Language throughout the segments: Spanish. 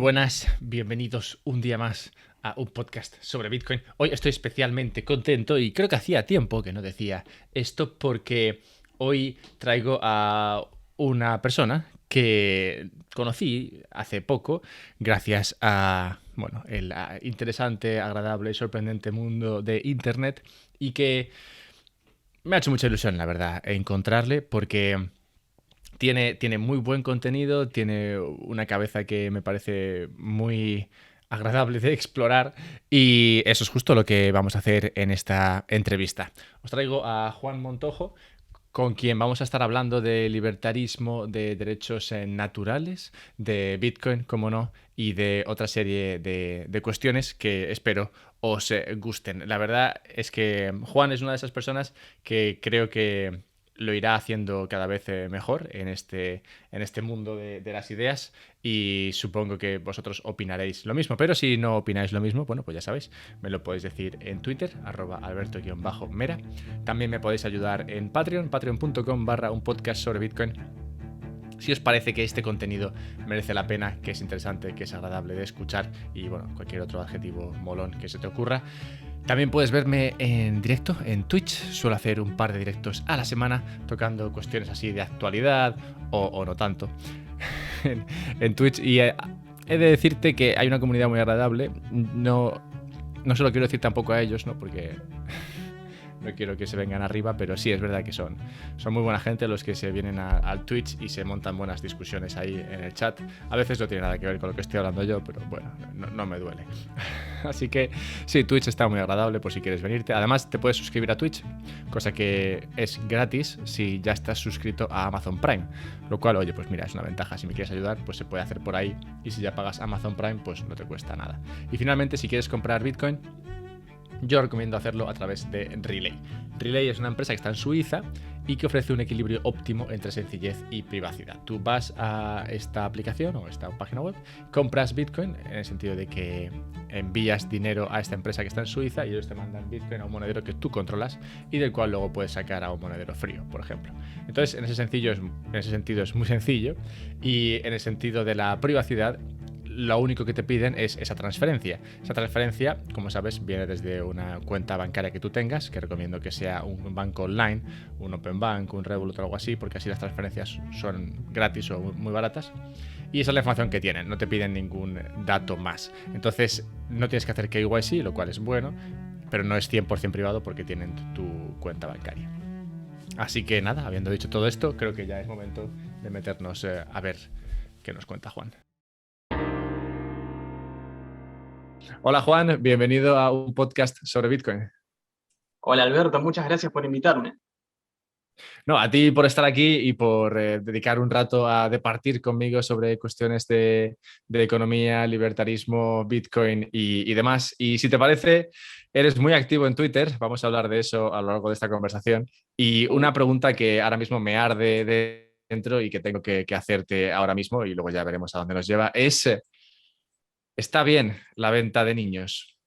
buenas, bienvenidos un día más a un podcast sobre Bitcoin. Hoy estoy especialmente contento y creo que hacía tiempo que no decía esto porque hoy traigo a una persona que conocí hace poco gracias a, bueno, el interesante, agradable y sorprendente mundo de Internet y que me ha hecho mucha ilusión, la verdad, encontrarle porque tiene muy buen contenido, tiene una cabeza que me parece muy agradable de explorar y eso es justo lo que vamos a hacer en esta entrevista. Os traigo a Juan Montojo, con quien vamos a estar hablando de libertarismo, de derechos naturales, de Bitcoin, como no, y de otra serie de cuestiones que espero os gusten. La verdad es que Juan es una de esas personas que creo que lo irá haciendo cada vez mejor en este mundo de las ideas y supongo que vosotros opinaréis lo mismo, pero si no opináis lo mismo, bueno, pues ya sabéis, me lo podéis decir en Twitter, @alberto_mera. También me podéis ayudar en Patreon, patreon.com/un podcast sobre Bitcoin. Si os parece que este contenido merece la pena, que es interesante, que es agradable de escuchar y bueno, cualquier otro adjetivo molón que se te ocurra. También puedes verme en directo en Twitch. Suelo hacer un par de directos a la semana tocando cuestiones así de actualidad o no tanto en Twitch. Y he de decirte que hay una comunidad muy agradable. No se lo quiero decir tampoco a ellos, ¿no? Porque no quiero que se vengan arriba, pero sí es verdad que son muy buena gente los que se vienen al Twitch y se montan buenas discusiones ahí en el chat. A veces no tiene nada que ver con lo que estoy hablando yo, pero bueno, no me duele. Así que sí, Twitch está muy agradable por si quieres venirte. Además, te puedes suscribir a Twitch, cosa que es gratis si ya estás suscrito a Amazon Prime. Lo cual, oye, pues mira, es una ventaja. Si me quieres ayudar, pues se puede hacer por ahí. Y si ya pagas Amazon Prime, pues no te cuesta nada. Y finalmente, si quieres comprar Bitcoin, yo recomiendo hacerlo a través de Relay. Relay es una empresa que está en Suiza y que ofrece un equilibrio óptimo entre sencillez y privacidad. Tú vas a esta aplicación o esta página web, compras Bitcoin en el sentido de que envías dinero a esta empresa que está en Suiza y ellos te mandan Bitcoin a un monedero que tú controlas y del cual luego puedes sacar a un monedero frío, por ejemplo. Entonces, en ese sentido es muy sencillo y en el sentido de la privacidad, lo único que te piden es esa transferencia. Esa transferencia, como sabes, viene desde una cuenta bancaria que tú tengas, que recomiendo que sea un banco online, un Open Bank, un Revolut o algo así, porque así las transferencias son gratis o muy baratas. Y esa es la información que tienen, no te piden ningún dato más. Entonces, no tienes que hacer KYC, lo cual es bueno, pero no es 100% privado porque tienen tu cuenta bancaria. Así que nada, habiendo dicho todo esto, creo que ya es momento de meternos a ver qué nos cuenta Juan. Hola Juan, bienvenido a un podcast sobre Bitcoin. Hola Alberto, muchas gracias por invitarme. No, a ti por estar aquí y por dedicar un rato a departir conmigo sobre cuestiones de economía, libertarismo, Bitcoin y demás. Y si te parece, eres muy activo en Twitter, vamos a hablar de eso a lo largo de esta conversación. Y una pregunta que ahora mismo me arde de dentro y que tengo que hacerte ahora mismo y luego ya veremos a dónde nos lleva es, ¿está bien la venta de niños?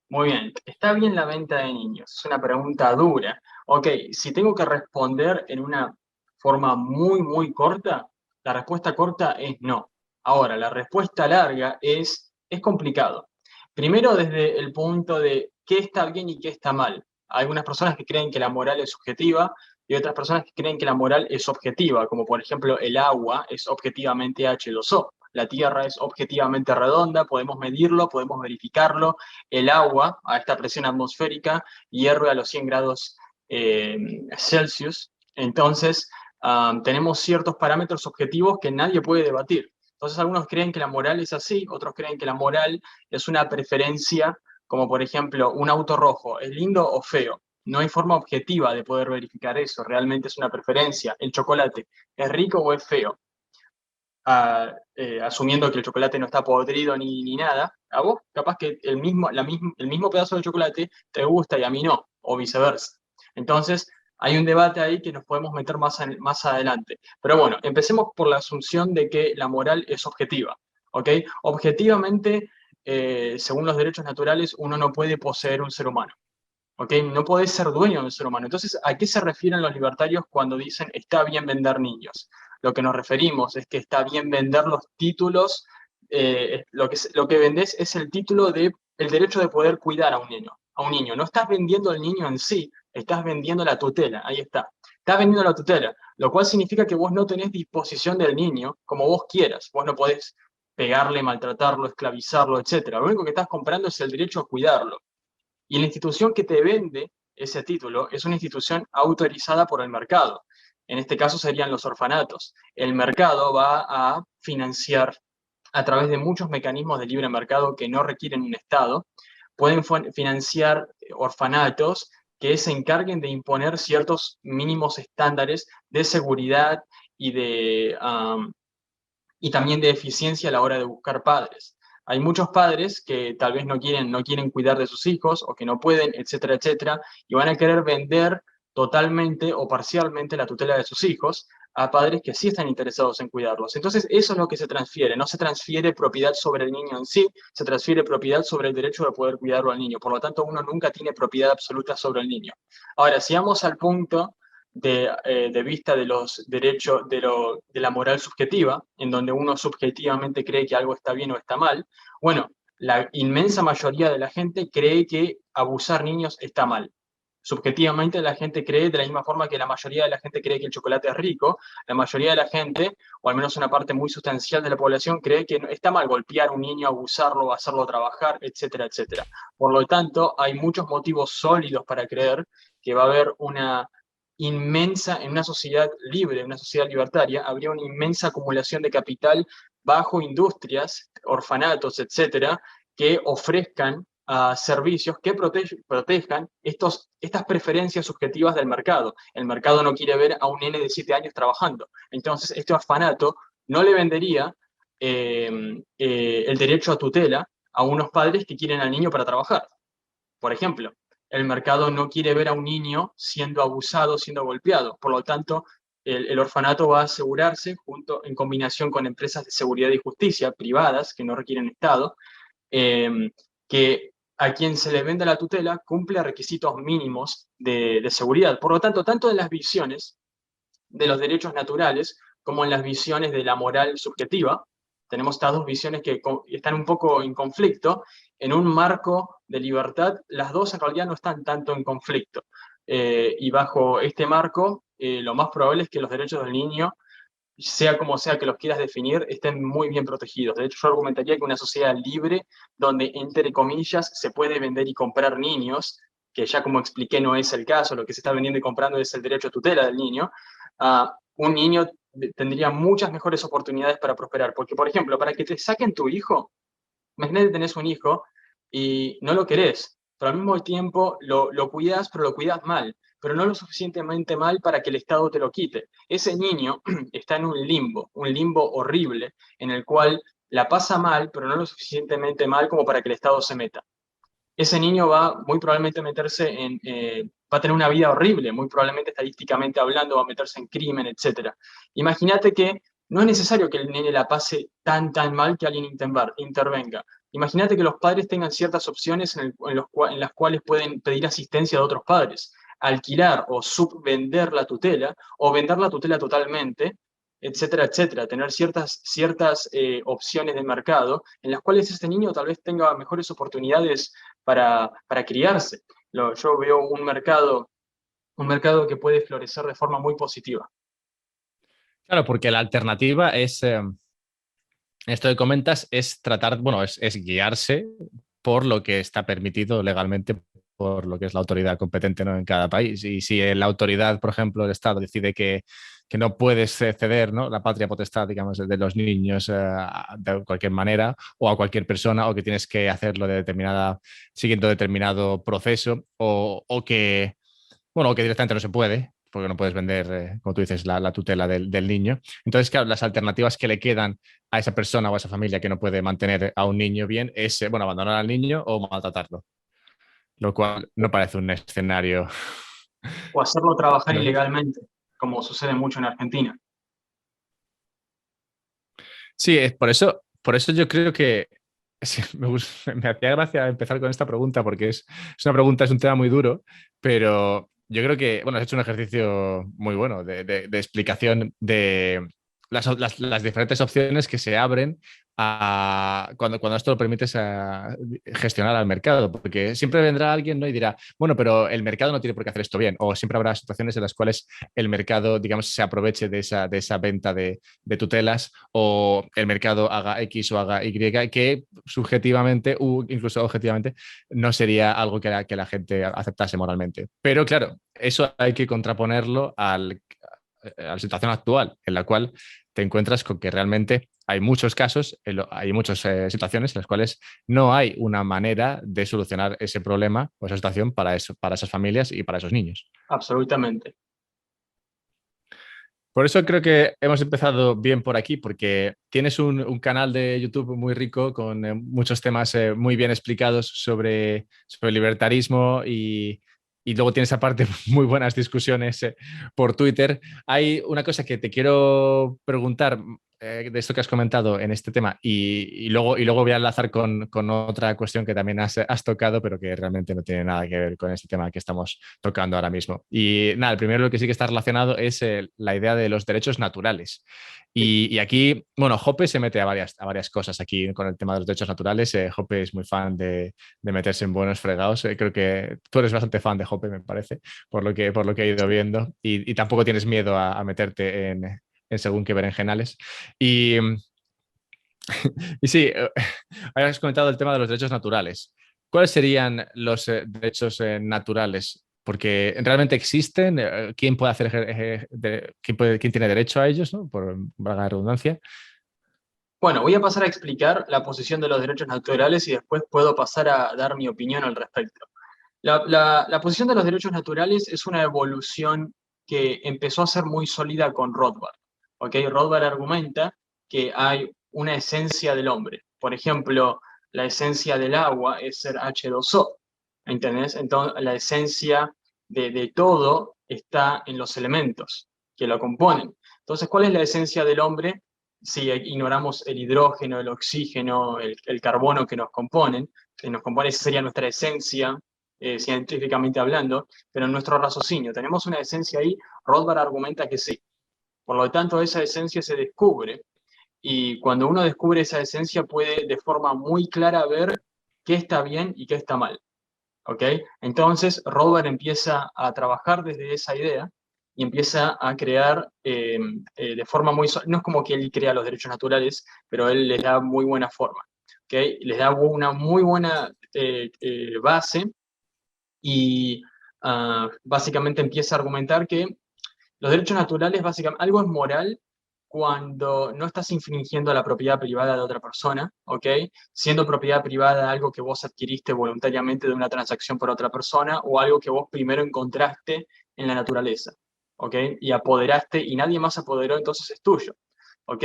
Muy bien, ¿está bien la venta de niños? Es una pregunta dura. Ok, si tengo que responder en una forma muy corta, la respuesta corta es no. Ahora, la respuesta larga es complicado. Primero, desde el punto de qué está bien y qué está mal. Hay algunas personas que creen que la moral es subjetiva y otras personas que creen que la moral es objetiva, como por ejemplo el agua es objetivamente H2O. La Tierra es objetivamente redonda, podemos medirlo, podemos verificarlo. El agua, a esta presión atmosférica, hierve a los 100 grados Celsius. Entonces, tenemos ciertos parámetros objetivos que nadie puede debatir. Entonces, algunos creen que la moral es así, otros creen que la moral es una preferencia, como por ejemplo, un auto rojo, ¿es lindo o feo? No hay forma objetiva de poder verificar eso, realmente es una preferencia. El chocolate, ¿es rico o es feo? Asumiendo que el chocolate no está podrido ni nada, a vos capaz que el mismo pedazo de chocolate te gusta y a mí no, o viceversa. Entonces, hay un debate ahí que nos podemos meter más adelante. Pero bueno, empecemos por la asunción de que la moral es objetiva. ¿Ok? Objetivamente, según los derechos naturales, uno no puede poseer un ser humano. ¿Ok? No podés ser dueño de un ser humano. Entonces, ¿a qué se refieren los libertarios cuando dicen está bien vender niños? Lo que nos referimos es que está bien vender los títulos lo que vendés es el título de el derecho de poder cuidar a un niño. A un niño. No estás vendiendo al niño en sí, estás vendiendo la tutela. Ahí está. Estás vendiendo la tutela, lo cual significa que vos no tenés disposición del niño como vos quieras. Vos no podés pegarle, maltratarlo, esclavizarlo, etcétera. Lo único que estás comprando es el derecho a cuidarlo. Y la institución que te vende ese título es una institución autorizada por el mercado. En este caso serían los orfanatos. El mercado va a financiar a través de muchos mecanismos de libre mercado que no requieren un Estado, pueden financiar orfanatos que se encarguen de imponer ciertos mínimos estándares de seguridad y, y también de eficiencia a la hora de buscar padres. Hay muchos padres que tal vez no quieren cuidar de sus hijos o que no pueden, etcétera, etcétera, y van a querer vender totalmente o parcialmente la tutela de sus hijos a padres que sí están interesados en cuidarlos. Entonces, eso es lo que se transfiere. No se transfiere propiedad sobre el niño en sí, se transfiere propiedad sobre el derecho de poder cuidarlo al niño. Por lo tanto, uno nunca tiene propiedad absoluta sobre el niño. Ahora, si vamos al punto de vista de los derechos, de la moral subjetiva, en donde uno subjetivamente cree que algo está bien o está mal, bueno, la inmensa mayoría de la gente cree que abusar niños está mal. Subjetivamente la gente cree, de la misma forma que la mayoría de la gente cree que el chocolate es rico, la mayoría de la gente, o al menos una parte muy sustancial de la población, cree que está mal golpear a un niño, abusarlo, hacerlo trabajar, etcétera, etcétera. Por lo tanto, hay muchos motivos sólidos para creer que va a haber una inmensa, en una sociedad libre, en una sociedad libertaria, habría una inmensa acumulación de capital bajo industrias, orfanatos, etcétera, que ofrezcan servicios que protejan estas preferencias subjetivas del mercado. El mercado no quiere ver a un nene de 7 años trabajando. Entonces, este orfanato no le vendería el derecho a tutela a unos padres que quieren al niño para trabajar. Por ejemplo, el mercado no quiere ver a un niño siendo abusado, siendo golpeado. Por lo tanto, el orfanato va a asegurarse, en combinación con empresas de seguridad y justicia privadas que no requieren Estado, que a quien se le venda la tutela cumple requisitos mínimos de seguridad. Por lo tanto, tanto en las visiones de los derechos naturales como en las visiones de la moral subjetiva, tenemos estas dos visiones que están un poco en conflicto. En un marco de libertad, las dos en realidad no están tanto en conflicto. Y bajo este marco, lo más probable es que los derechos del niño, sea como sea que los quieras definir, estén muy bien protegidos. De hecho, yo argumentaría que una sociedad libre, donde, entre comillas, se puede vender y comprar niños, que ya como expliqué no es el caso, lo que se está vendiendo y comprando es el derecho a tutela del niño, un niño tendría muchas mejores oportunidades para prosperar. Porque, por ejemplo, para que te saquen tu hijo, imagínate que tenés un hijo y no lo querés, pero al mismo tiempo lo cuidás, pero lo cuidás mal, pero no lo suficientemente mal para que el Estado te lo quite. Ese niño está en un limbo horrible, en el cual la pasa mal, pero no lo suficientemente mal como para que el Estado se meta. Ese niño va muy probablemente a meterse va a tener una vida horrible, muy probablemente estadísticamente hablando, va a meterse en crimen, etc. Imagínate que no es necesario que el nene la pase tan mal que alguien intervenga. Imagínate que los padres tengan ciertas opciones en las cuales pueden pedir asistencia de otros padres, alquilar o subvender la tutela o vender la tutela totalmente, etcétera, etcétera, tener ciertas opciones de mercado en las cuales este niño tal vez tenga mejores oportunidades para criarse. Yo veo un mercado que puede florecer de forma muy positiva. Claro, porque la alternativa es, esto que comentas, es tratar, bueno, es guiarse por lo que está permitido legalmente por lo que es la autoridad competente, ¿no?, en cada país. Y si la autoridad, por ejemplo, el Estado decide que no puedes ceder, ¿no?, la patria potestad, digamos, de los niños de cualquier manera o a cualquier persona, o que tienes que hacerlo siguiendo determinado proceso, o que, bueno, o que directamente no se puede, porque no puedes vender, como tú dices, la tutela del niño. Entonces, claro, las alternativas que le quedan a esa persona o a esa familia que no puede mantener a un niño bien es, bueno, abandonar al niño o maltratarlo, lo cual no parece un escenario. O hacerlo trabajar No. ilegalmente, como sucede mucho en Argentina. Sí, por eso yo creo que sí, me hacía gracia empezar con esta pregunta porque es un tema muy duro, pero yo creo que, bueno, has hecho un ejercicio muy bueno de explicación de las diferentes opciones que se abren cuando esto lo permites gestionar al mercado, porque siempre vendrá alguien, ¿no? Y dirá, bueno, pero el mercado no tiene por qué hacer esto bien, o siempre habrá situaciones en las cuales el mercado, digamos, se aproveche de esa venta de tutelas, o el mercado haga X o haga Y, que subjetivamente o incluso objetivamente no sería algo que la gente aceptase moralmente. Pero claro, eso hay que contraponerlo a la situación actual, en la cual te encuentras con que realmente hay muchos casos, hay muchas situaciones en las cuales no hay una manera de solucionar ese problema o esa situación para eso, para esas familias y para esos niños. Absolutamente. Por eso creo que hemos empezado bien por aquí, porque tienes un canal de YouTube muy rico con muchos temas muy bien explicados sobre libertarismo y luego tienes aparte muy buenas discusiones por Twitter. Hay una cosa que te quiero preguntar de esto que has comentado en este tema y luego voy a enlazar con otra cuestión que también has tocado, pero que realmente no tiene nada que ver con este tema que estamos tocando ahora mismo. Y nada, el primero lo que sí que está relacionado es la idea de los derechos naturales. Sí. Y aquí, bueno, Jope se mete a varias cosas aquí con el tema de los derechos naturales. Jope es muy fan de meterse en buenos fregados. Creo que tú eres bastante fan de Jope, me parece, por lo que he ido viendo. Y tampoco tienes miedo a meterte en según qué berenjenales. Y, y sí, habías comentado el tema de los derechos naturales. ¿Cuáles serían los derechos naturales? Porque realmente existen, ¿quién puede hacer, quién tiene derecho a ellos, ¿no? Por valga la redundancia. Bueno, voy a pasar a explicar la posición de los derechos naturales y después puedo pasar a dar mi opinión al respecto. La posición de los derechos naturales es una evolución que empezó a ser muy sólida con Rothbard. ¿Ok? Rothbard argumenta que hay una esencia del hombre. Por ejemplo, la esencia del agua es ser H2O. ¿Entendés? Entonces, la esencia de todo está en los elementos que lo componen. Entonces, ¿cuál es la esencia del hombre? Si ignoramos el hidrógeno, el oxígeno, el carbono que nos compone, esa sería nuestra esencia, científicamente hablando, pero en nuestro raciocinio, ¿tenemos una esencia ahí? Rothbard argumenta que sí. Por lo tanto, esa esencia se descubre y cuando uno descubre esa esencia puede de forma muy clara ver qué está bien y qué está mal. ¿Ok? Entonces, Rothbard empieza a trabajar desde esa idea y empieza a crear de forma muy... No es como que él crea los derechos naturales, pero él les da muy buena forma. ¿Ok? Les da una muy buena base y básicamente empieza a argumentar que los derechos naturales, básicamente, algo es moral cuando no estás infringiendo la propiedad privada de otra persona, ¿ok? Siendo propiedad privada algo que vos adquiriste voluntariamente de una transacción por otra persona o algo que vos primero encontraste en la naturaleza, ¿ok? Y apoderaste y nadie más apoderó, entonces es tuyo, ¿ok?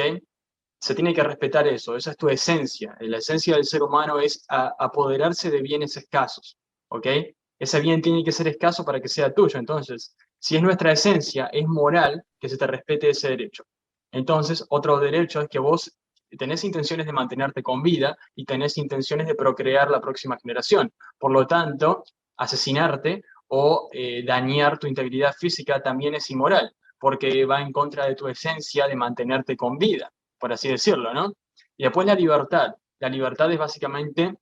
Se tiene que respetar eso, esa es tu esencia. La esencia del ser humano es apoderarse de bienes escasos, ¿ok? Ese bien tiene que ser escaso para que sea tuyo. Entonces, si es nuestra esencia, es moral que se te respete ese derecho. Entonces, otro derecho es que vos tenés intenciones de mantenerte con vida y tenés intenciones de procrear la próxima generación. Por lo tanto, asesinarte o dañar tu integridad física también es inmoral, porque va en contra de tu esencia de mantenerte con vida, por así decirlo, ¿no? Y después la libertad. La libertad es básicamente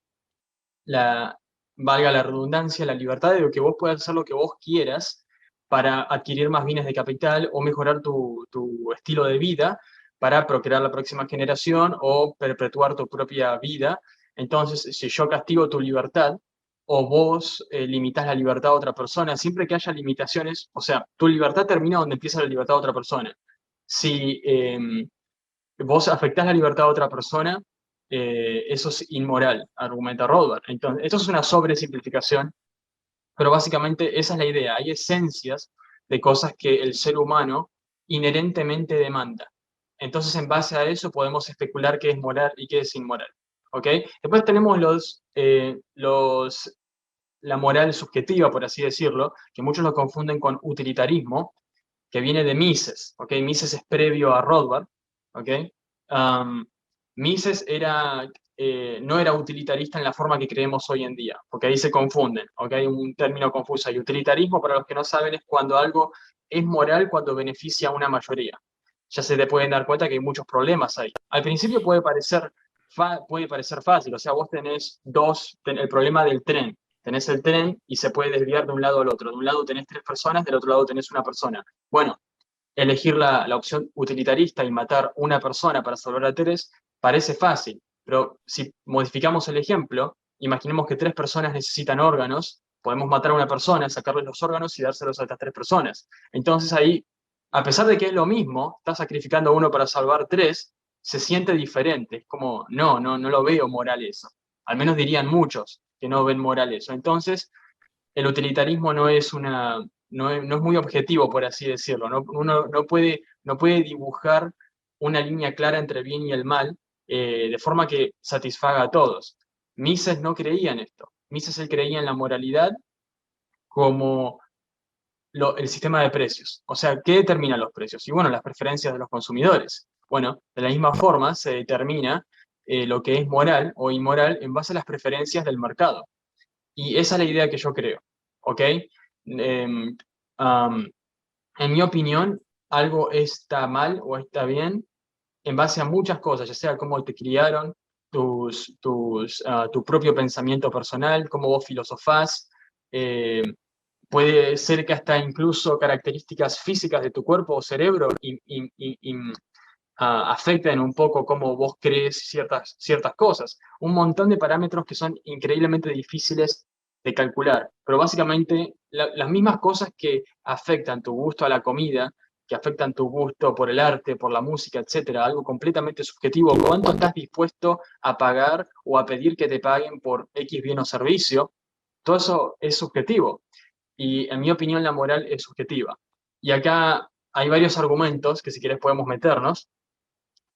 la, valga la redundancia, la libertad de que vos puedas hacer lo que vos quieras para adquirir más bienes de capital o mejorar tu estilo de vida para procrear la próxima generación o perpetuar tu propia vida. Entonces, si yo castigo tu libertad o vos limitás la libertad de otra persona, siempre que haya limitaciones, o sea, tu libertad termina donde empieza la libertad de otra persona. Si vos afectás la libertad de otra persona, eso es inmoral, argumenta Rothbard. Entonces, esto es una sobresimplificación, pero básicamente esa es la idea. Hay esencias de cosas que el ser humano inherentemente demanda. Entonces, en base a eso podemos especular qué es moral y qué es inmoral. ¿Ok? Después tenemos la moral subjetiva, por así decirlo, que muchos lo confunden con utilitarismo, que viene de Mises, ¿ok? Mises es previo a Rothbard, ¿ok? Um, Mises no era utilitarista en la forma que creemos hoy en día, porque ahí se confunden, ¿ok? Hay un término confuso. Y utilitarismo, para los que no saben, es cuando algo es moral cuando beneficia a una mayoría. Ya se te pueden dar cuenta que hay muchos problemas ahí. Al principio puede parecer puede parecer fácil, o sea, vos tenés el problema del tren. Tenés el tren y se puede desviar de un lado al otro. De un lado tenés 3 personas, del otro lado tenés una persona. Bueno, elegir la opción utilitarista y matar una persona para salvar a 3 parece fácil, pero si modificamos el ejemplo, imaginemos que 3 personas necesitan órganos, podemos matar a una persona, sacarles los órganos y dárselos a estas 3 personas. Entonces ahí, a pesar de que es lo mismo, está sacrificando a uno para salvar 3, se siente diferente. Es como, no lo veo moral eso. Al menos dirían muchos que no ven moral eso. Entonces, el utilitarismo no es muy objetivo, por así decirlo. Uno no puede dibujar una línea clara entre el bien y el mal, de forma que satisfaga a todos. Mises no creía en esto. Mises él creía en la moralidad como el sistema de precios. O sea, ¿qué determina los precios? Y bueno, las preferencias de los consumidores. Bueno, de la misma forma se determina lo que es moral o inmoral en base a las preferencias del mercado. Y esa es la idea que yo creo, ¿ok? Em, en mi opinión, algo está mal o está bien en base a muchas cosas, ya sea cómo te criaron, tu propio pensamiento personal, cómo vos filosofás, eh, puede ser que hasta incluso características físicas de tu cuerpo o cerebro afecten un poco cómo vos crees ciertas cosas. Un montón de parámetros que son increíblemente difíciles de calcular, pero básicamente las mismas cosas que afectan tu gusto a la comida, que afectan tu gusto por el arte, por la música, etcétera, algo completamente subjetivo. ¿Cuánto estás dispuesto a pagar o a pedir que te paguen por X bien o servicio? Todo eso es subjetivo. Y en mi opinión, la moral es subjetiva. Y acá hay varios argumentos que si quieres podemos meternos,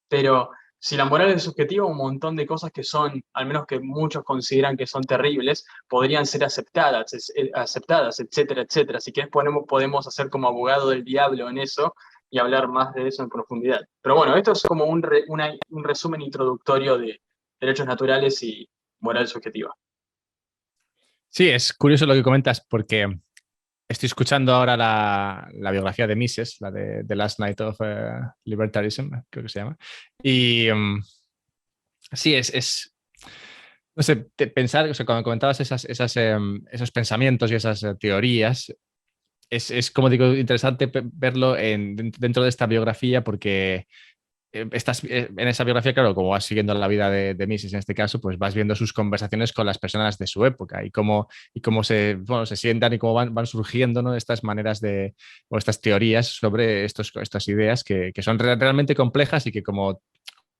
pero si la moral es subjetiva, un montón de cosas que son, al menos que muchos consideran que son terribles, podrían ser aceptadas, etcétera, etcétera. Si quieres podemos hacer como abogado del diablo en eso y hablar más de eso en profundidad. Pero bueno, esto es como un resumen introductorio de derechos naturales y moral subjetiva. Sí, es curioso lo que comentas porque estoy escuchando ahora la biografía de Mises, la de The Last Night of Libertarism, creo que se llama. Y sí, no sé, pensar, o sea, cuando comentabas esos pensamientos y esas teorías, es como digo, interesante verlo dentro de esta biografía porque en esa biografía, claro, como vas siguiendo la vida de Mises en este caso, pues vas viendo sus conversaciones con las personas de su época y cómo se sientan y cómo van surgiendo, ¿no? Estas maneras o estas teorías sobre estas ideas que son realmente complejas y que como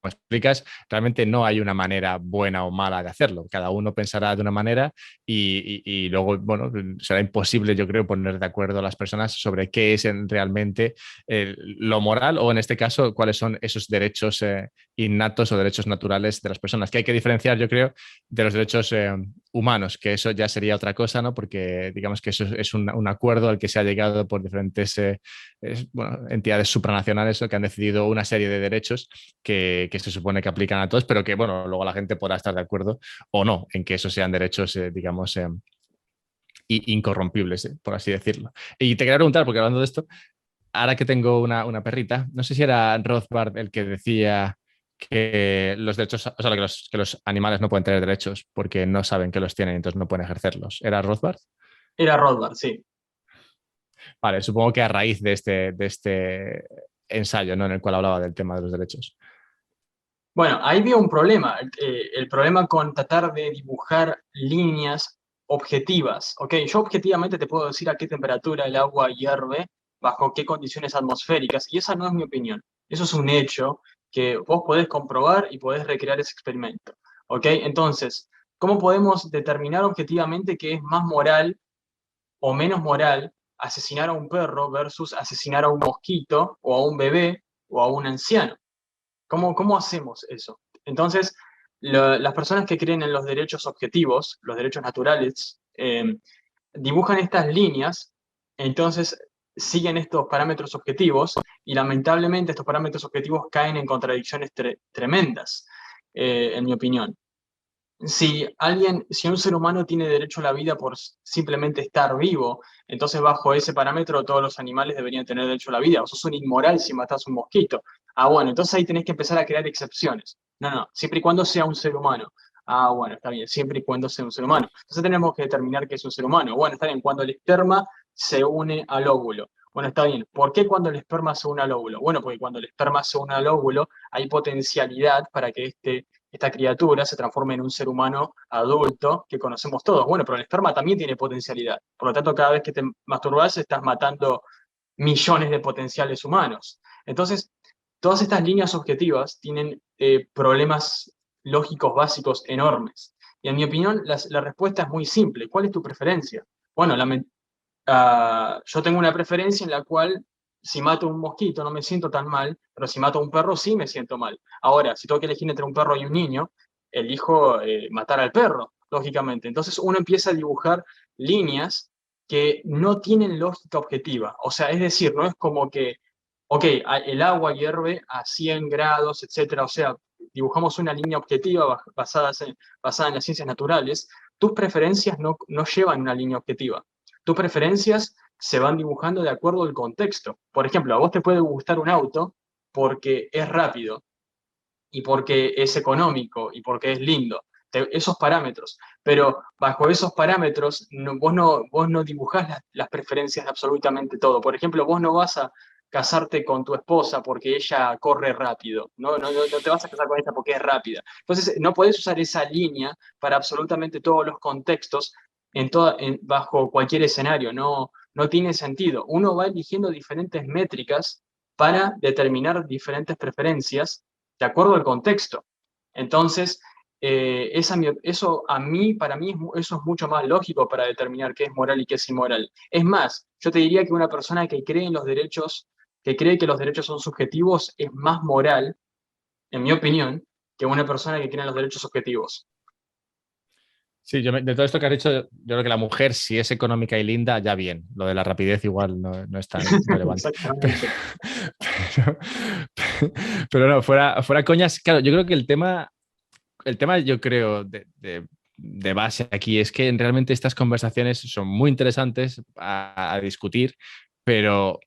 explicas, realmente no hay una manera buena o mala de hacerlo. Cada uno pensará de una manera y luego, bueno, será imposible, yo creo, poner de acuerdo a las personas sobre qué es realmente lo moral o, en este caso, cuáles son esos derechos innatos o derechos naturales de las personas. Que hay que diferenciar, yo creo, de los derechos humanos, que eso ya sería otra cosa, ¿no? Porque digamos que eso es un acuerdo al que se ha llegado por diferentes entidades supranacionales, ¿no? Que han decidido una serie de derechos que se supone que aplican a todos, pero que, bueno, luego la gente podrá estar de acuerdo o no en que esos sean derechos, digamos, incorrompibles, por así decirlo. Y te quería preguntar, porque hablando de esto, ahora que tengo una perrita, no sé si era Rothbard el que decía que los derechos, o sea, que los animales no pueden tener derechos porque no saben que los tienen, entonces no pueden ejercerlos. ¿Era Rothbard? Era Rothbard, sí. Vale, supongo que a raíz de este ensayo, ¿no? En el cual hablaba del tema de los derechos. Bueno, ahí veo un problema, el problema con tratar de dibujar líneas objetivas. Ok, yo objetivamente te puedo decir a qué temperatura el agua hierve, bajo qué condiciones atmosféricas, y esa no es mi opinión. Eso es un hecho que vos podés comprobar y podés recrear ese experimento. Ok, entonces, ¿cómo podemos determinar objetivamente qué es más moral o menos moral asesinar a un perro versus asesinar a un mosquito o a un bebé o a un anciano? ¿Cómo hacemos eso? Entonces, las personas que creen en los derechos objetivos, los derechos naturales, dibujan estas líneas, entonces siguen estos parámetros objetivos y lamentablemente estos parámetros objetivos caen en contradicciones tremendas, en mi opinión. Si un ser humano tiene derecho a la vida por simplemente estar vivo, entonces bajo ese parámetro todos los animales deberían tener derecho a la vida. O sos un inmoral si matás un mosquito. Ah, bueno, entonces ahí tenés que empezar a crear excepciones. No, no, siempre y cuando sea un ser humano. Ah, bueno, está bien, siempre y cuando sea un ser humano. Entonces tenemos que determinar qué es un ser humano. Bueno, está bien, cuando el esperma se une al óvulo. Bueno, está bien. ¿Por qué cuando el esperma se une al óvulo? Bueno, porque cuando el esperma se une al óvulo hay potencialidad para que esta criatura se transforme en un ser humano adulto que conocemos todos. Bueno, pero el esperma también tiene potencialidad. Por lo tanto, cada vez que te masturbas estás matando millones de potenciales humanos. Entonces, todas estas líneas objetivas tienen problemas lógicos básicos enormes. Y en mi opinión, la respuesta es muy simple. ¿Cuál es tu preferencia? Bueno, yo tengo una preferencia en la cual si mato un mosquito no me siento tan mal, pero si mato a un perro sí me siento mal. Ahora, si tengo que elegir entre un perro y un niño, elijo matar al perro, lógicamente. Entonces uno empieza a dibujar líneas que no tienen lógica objetiva. O sea, es decir, no es como que, ok, el agua hierve a 100 grados, etcétera. O sea, dibujamos una línea objetiva basada en las ciencias naturales. Tus preferencias no llevan una línea objetiva. Tus preferencias se van dibujando de acuerdo al contexto. Por ejemplo, a vos te puede gustar un auto porque es rápido y porque es económico y porque es lindo. Esos parámetros. Pero bajo esos parámetros vos no dibujás las preferencias de absolutamente todo. Por ejemplo, vos no vas a casarte con tu esposa porque ella corre rápido. No te vas a casar con ella porque es rápida. Entonces, no podés usar esa línea para absolutamente todos los contextos bajo cualquier escenario. No tiene sentido. Uno va eligiendo diferentes métricas para determinar diferentes preferencias de acuerdo al contexto. Entonces, para mí, eso es mucho más lógico para determinar qué es moral y qué es inmoral. Es más, yo te diría que una persona que cree en los derechos, que cree que los derechos son subjetivos, es más moral, en mi opinión, que una persona que cree en los derechos subjetivos. Sí, de todo esto que has dicho, yo creo que la mujer, si es económica y linda, ya bien. Lo de la rapidez igual no es tan relevante. Exactamente. Pero, pero no, fuera coñas, claro, yo creo que el tema yo creo de base aquí es que realmente estas conversaciones son muy interesantes a discutir, pero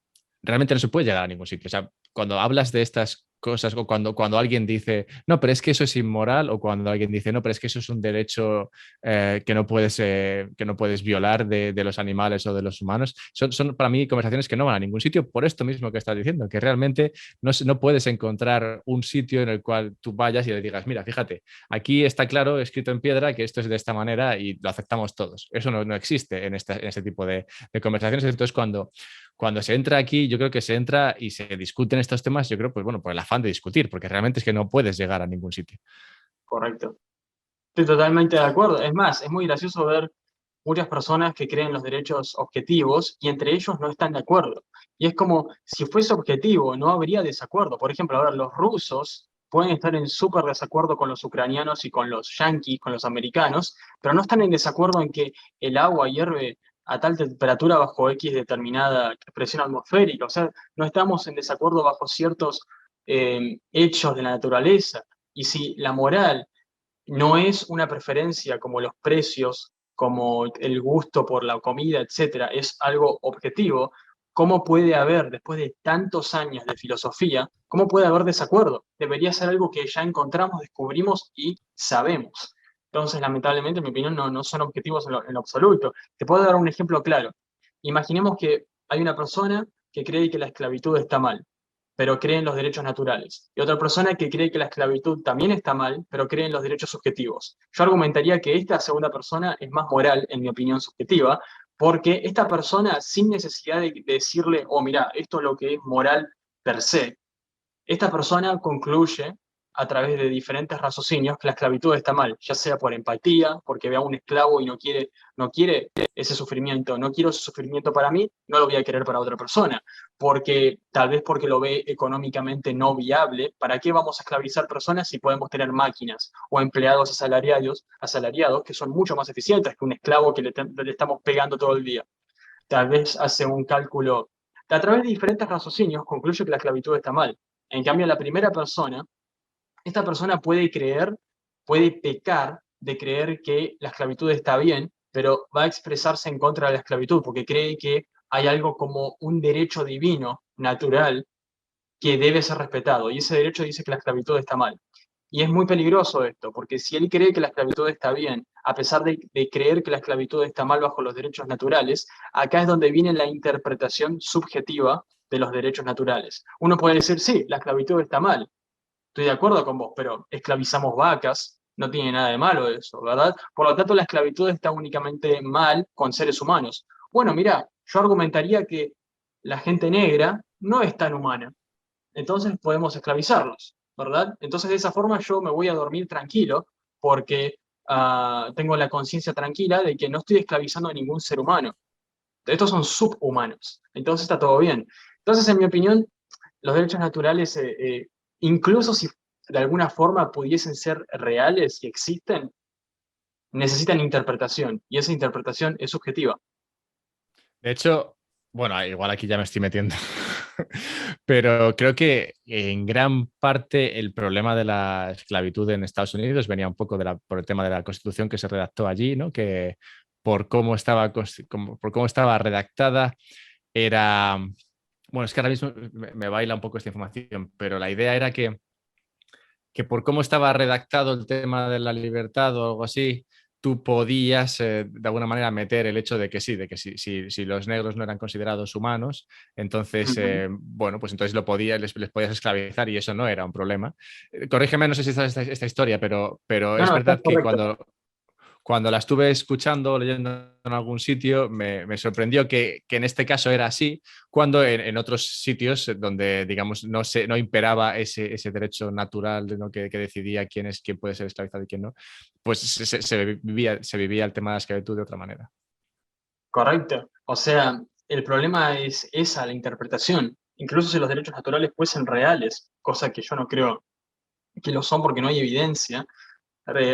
realmente no se puede llegar a ningún sitio. O sea, cuando hablas de estas cosas o cuando alguien dice, no, pero es que eso es inmoral, o cuando alguien dice, no, pero es que eso es un derecho que no puedes violar de los animales o de los humanos, son para mí conversaciones que no van a ningún sitio por esto mismo que estás diciendo, que realmente no puedes encontrar un sitio en el cual tú vayas y le digas, mira, fíjate, aquí está claro, escrito en piedra, que esto es de esta manera y lo aceptamos todos. Eso no existe en este tipo de conversaciones. Entonces, cuando se entra aquí, yo creo que se entra y se discuten estos temas, yo creo, pues bueno, por el afán de discutir, porque realmente es que no puedes llegar a ningún sitio. Correcto. Estoy totalmente de acuerdo. Es más, es muy gracioso ver muchas personas que creen los derechos objetivos y entre ellos no están de acuerdo. Y es como, si fuese objetivo, no habría desacuerdo. Por ejemplo, a ver, los rusos pueden estar en súper desacuerdo con los ucranianos y con los yanquis, con los americanos, pero no están en desacuerdo en que el agua hierve a tal temperatura bajo X determinada presión atmosférica. O sea, no estamos en desacuerdo bajo ciertos hechos de la naturaleza. Y si la moral no es una preferencia como los precios, como el gusto por la comida, etcétera, es algo objetivo. ¿Cómo puede haber, después de tantos años de filosofía, cómo puede haber desacuerdo? Debería ser algo que ya encontramos, descubrimos y sabemos. Entonces, lamentablemente, en mi opinión, no son objetivos en lo absoluto. Te puedo dar un ejemplo claro. Imaginemos que hay una persona que cree que la esclavitud está mal, pero cree en los derechos naturales. Y otra persona que cree que la esclavitud también está mal, pero cree en los derechos subjetivos. Yo argumentaría que esta segunda persona es más moral, en mi opinión subjetiva, porque esta persona, sin necesidad de decirle, oh, mira, esto es lo que es moral per se, esta persona concluye a través de diferentes raciocinios que la esclavitud está mal, ya sea por empatía, porque ve a un esclavo y no quiere ese sufrimiento, no quiero ese sufrimiento para mí, no lo voy a querer para otra persona, porque tal vez porque lo ve económicamente no viable. ¿Para qué vamos a esclavizar personas si podemos tener máquinas o empleados asalariados que son mucho más eficientes que un esclavo que le estamos pegando todo el día? Tal vez hace un cálculo. A través de diferentes raciocinios concluye que la esclavitud está mal. En cambio, la primera persona, esta persona puede pecar de creer que la esclavitud está bien, pero va a expresarse en contra de la esclavitud porque cree que hay algo como un derecho divino, natural, que debe ser respetado. Y ese derecho dice que la esclavitud está mal. Y es muy peligroso esto, porque si él cree que la esclavitud está bien, a pesar de creer que la esclavitud está mal bajo los derechos naturales, acá es donde viene la interpretación subjetiva de los derechos naturales. Uno puede decir, sí, la esclavitud está mal, estoy de acuerdo con vos, pero esclavizamos vacas, no tiene nada de malo eso, ¿verdad? Por lo tanto, la esclavitud está únicamente mal con seres humanos. Bueno, mira, yo argumentaría que la gente negra no es tan humana, entonces podemos esclavizarlos, ¿verdad? Entonces de esa forma yo me voy a dormir tranquilo porque tengo la conciencia tranquila de que no estoy esclavizando a ningún ser humano. Estos son subhumanos, entonces está todo bien. Entonces, en mi opinión, los derechos naturales, incluso si de alguna forma pudiesen ser reales y existen, necesitan interpretación y esa interpretación es subjetiva. De hecho, bueno, igual aquí ya me estoy metiendo, pero creo que en gran parte el problema de la esclavitud en Estados Unidos venía un poco por el tema de la Constitución que se redactó allí, ¿no? Que por cómo estaba redactada era... Bueno, es que ahora mismo me baila un poco esta información, pero la idea era que por cómo estaba redactado el tema de la libertad o algo así, tú podías de alguna manera meter el hecho de que sí, de que si los negros no eran considerados humanos, entonces, Ujú. bueno, pues entonces les podías esclavizar y eso no era un problema. Corrígeme, no sé si sabes esta historia, pero No, es no, está verdad que correcto. cuando la estuve escuchando o leyendo en algún sitio, me sorprendió que en este caso era así, cuando en otros sitios donde, digamos, no imperaba ese derecho natural de, ¿no? que decidía quién puede ser esclavizado y quién no, pues se vivía el tema de la esclavitud de otra manera. Correcto. O sea, el problema es esa, la interpretación. Incluso si los derechos naturales fuesen reales, cosa que yo no creo que lo son porque no hay evidencia,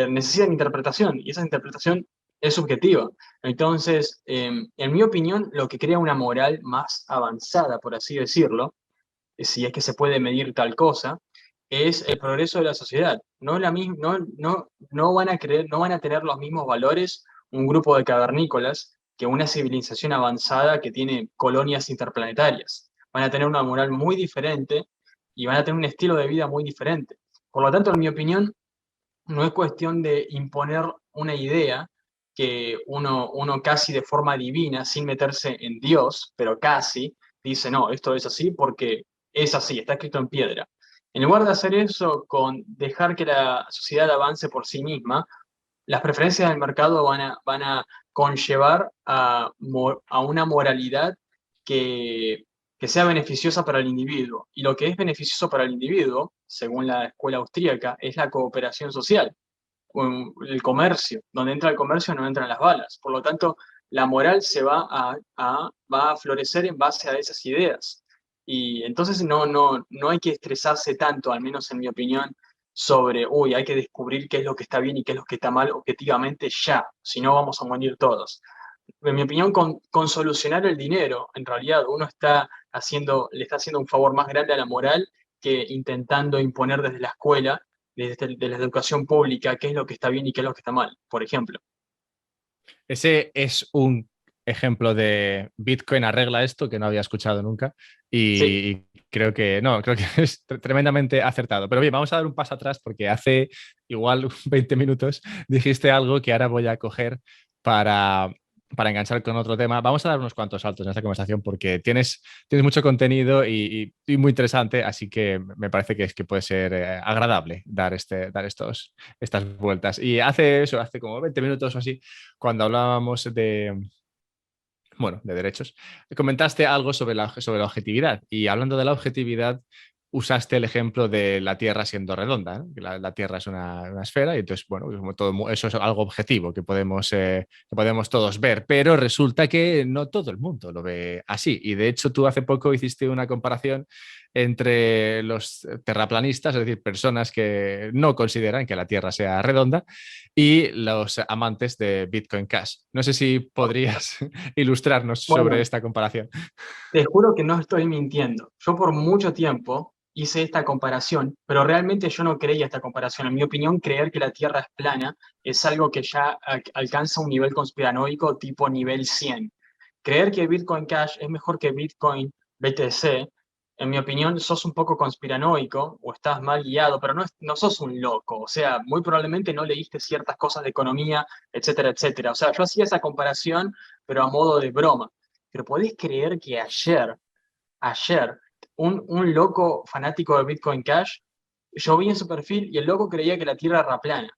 necesitan interpretación y esa interpretación es subjetiva. Entonces, en mi opinión, lo que crea una moral más avanzada, por así decirlo, si es que se puede medir tal cosa, es el progreso de la sociedad. No, no van a creer, no van a tener los mismos valores un grupo de cavernícolas que una civilización avanzada que tiene colonias interplanetarias. Van a tener una moral muy diferente y van a tener un estilo de vida muy diferente. Por lo tanto, en mi opinión, no es cuestión de imponer una idea que uno casi de forma divina, sin meterse en Dios, pero casi, dice, no, esto es así porque es así, está escrito en piedra. En lugar de hacer eso con dejar que la sociedad avance por sí misma, las preferencias del mercado van a conllevar a una moralidad que, que sea beneficiosa para el individuo. Y lo que es beneficioso para el individuo, según la escuela austríaca, es la cooperación social, el comercio. Donde entra el comercio no entran las balas. Por lo tanto, la moral se va a florecer en base a esas ideas. Y entonces no hay que estresarse tanto, al menos en mi opinión, sobre, uy, hay que descubrir qué es lo que está bien y qué es lo que está mal objetivamente ya, si no vamos a morir todos. En mi opinión, con solucionar el dinero, en realidad uno le está haciendo un favor más grande a la moral que intentando imponer desde la escuela, desde la educación pública, qué es lo que está bien y qué es lo que está mal, por ejemplo. Ese es un ejemplo de Bitcoin arregla esto que no había escuchado nunca Sí, y creo que no, creo que es tremendamente acertado. Pero bien, vamos a dar un paso atrás porque hace igual 20 minutos dijiste algo que ahora voy a coger para, para enganchar con otro tema. Vamos a dar unos cuantos saltos en esta conversación porque tienes mucho contenido y muy interesante, así que me parece que puede ser agradable dar estas vueltas. Y hace como 20 minutos o así, cuando hablábamos de derechos, comentaste algo sobre la objetividad. Y hablando de la objetividad, usaste el ejemplo de la Tierra siendo redonda, ¿no? Que la Tierra es una esfera y entonces, bueno, como eso es algo objetivo que podemos todos ver, pero resulta que no todo el mundo lo ve así. Y de hecho, tú hace poco hiciste una comparación entre los terraplanistas, es decir, personas que no consideran que la Tierra sea redonda, y los amantes de Bitcoin Cash. No sé si podrías ilustrarnos sobre bueno, esta comparación. te juro que no estoy mintiendo. Yo por mucho tiempo hice esta comparación, pero realmente yo no creía esta comparación. En mi opinión, creer que la Tierra es plana es algo que ya alcanza un nivel conspiranoico tipo nivel 100. Creer que Bitcoin Cash es mejor que Bitcoin BTC en mi opinión, sos un poco conspiranoico o estás mal guiado, pero no sos un loco. O sea, muy probablemente no leíste ciertas cosas de economía, etcétera, etcétera. O sea, yo hacía esa comparación, pero a modo de broma. Pero podés creer que ayer, un loco fanático de Bitcoin Cash, yo vi en su perfil y el loco creía que la Tierra era plana.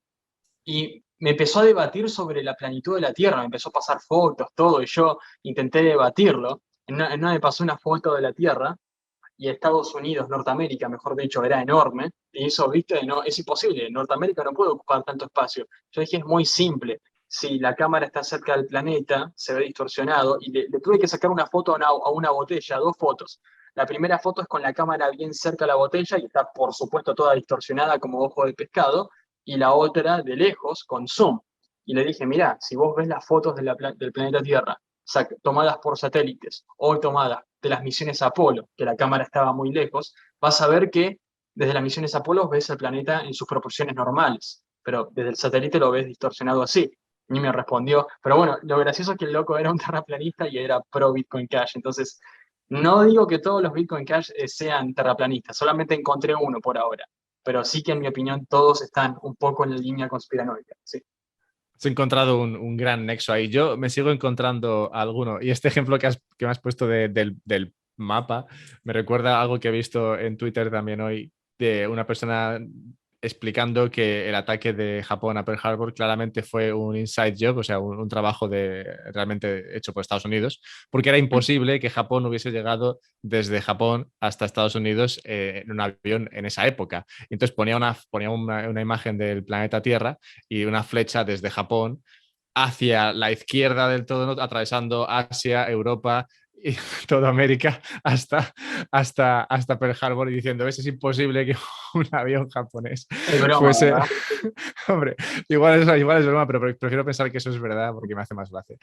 Y me empezó a debatir sobre la planitud de la Tierra, me empezó a pasar fotos, todo, y yo intenté debatirlo. En una me pasó una foto de la Tierra y Estados Unidos, Norteamérica, mejor dicho, era enorme. Y eso, viste, no, es imposible. Norteamérica no puede ocupar tanto espacio. Yo dije, es muy simple. Si la cámara está cerca del planeta, se ve distorsionado. Y le tuve que sacar una foto a una botella, dos fotos. La primera foto es con la cámara bien cerca de la botella y está, por supuesto, toda distorsionada como ojo de pescado. Y la otra de lejos, con zoom. Y le dije, mirá, si vos ves las fotos de del planeta Tierra tomadas por satélites o tomadas de las misiones Apolo, que la cámara estaba muy lejos, vas a ver que desde las misiones Apolo ves el planeta en sus proporciones normales, pero desde el satélite lo ves distorsionado así. Ni me respondió. Pero bueno, lo gracioso es que el loco era un terraplanista y era pro Bitcoin Cash. Entonces, no digo que todos los Bitcoin Cash sean terraplanistas, solamente encontré uno por ahora. Pero sí que en mi opinión todos están un poco en la línea conspiranoica. Sí. Has encontrado un gran nexo ahí. Yo me sigo encontrando alguno. Y este ejemplo que me has puesto del mapa me recuerda a algo que he visto en Twitter también hoy de una persona explicando que el ataque de Japón a Pearl Harbor claramente fue un inside job, o sea, un trabajo realmente hecho por Estados Unidos, porque era imposible que Japón hubiese llegado desde Japón hasta Estados Unidos en un avión en esa época. Y entonces ponía una imagen del planeta Tierra y una flecha desde Japón hacia la izquierda del todo, ¿no? Atravesando Asia, Europa y toda América hasta Pearl Harbor y diciendo, es imposible que un avión japonés Es broma, fuese... ¿verdad? Hombre, igual es broma, pero prefiero pensar que eso es verdad porque me hace más gracia.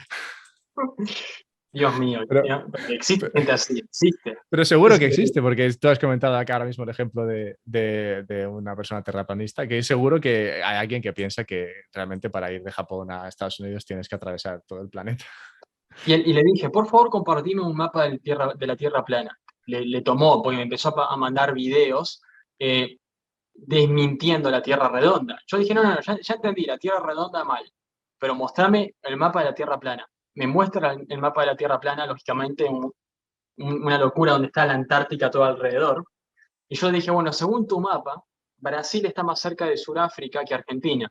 Dios mío, Pero, existe gente así, existe. pero seguro que existe, porque tú has comentado acá ahora mismo el ejemplo de una persona terraplanista, que seguro que hay alguien que piensa que realmente para ir de Japón a Estados Unidos tienes que atravesar todo el planeta. Y le dije, por favor, compartime un mapa de la Tierra plana. Le tomó, porque me empezó a mandar videos eh, desmintiendo la Tierra redonda. Yo dije, no, ya entendí, la Tierra redonda mal, pero mostrame el mapa de la Tierra plana. Me muestra el mapa de la Tierra plana, lógicamente, una locura donde está la Antártica todo alrededor. Y yo dije, bueno, según tu mapa, Brasil está más cerca de Sudáfrica que Argentina.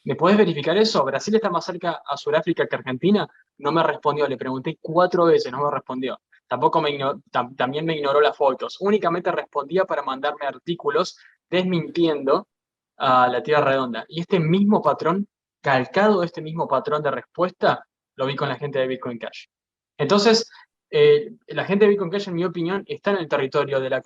¿Me podés verificar eso? ¿Brasil está más cerca a Sudáfrica que Argentina? No me respondió, le pregunté 4 veces, no me respondió. Tampoco también me ignoró las fotos. Únicamente respondía para mandarme artículos desmintiendo a la Tierra Redonda. Y este mismo patrón, calcado de este mismo patrón de respuesta, lo vi con la gente de Bitcoin Cash. Entonces, la gente de Bitcoin Cash, en mi opinión, está en el territorio de la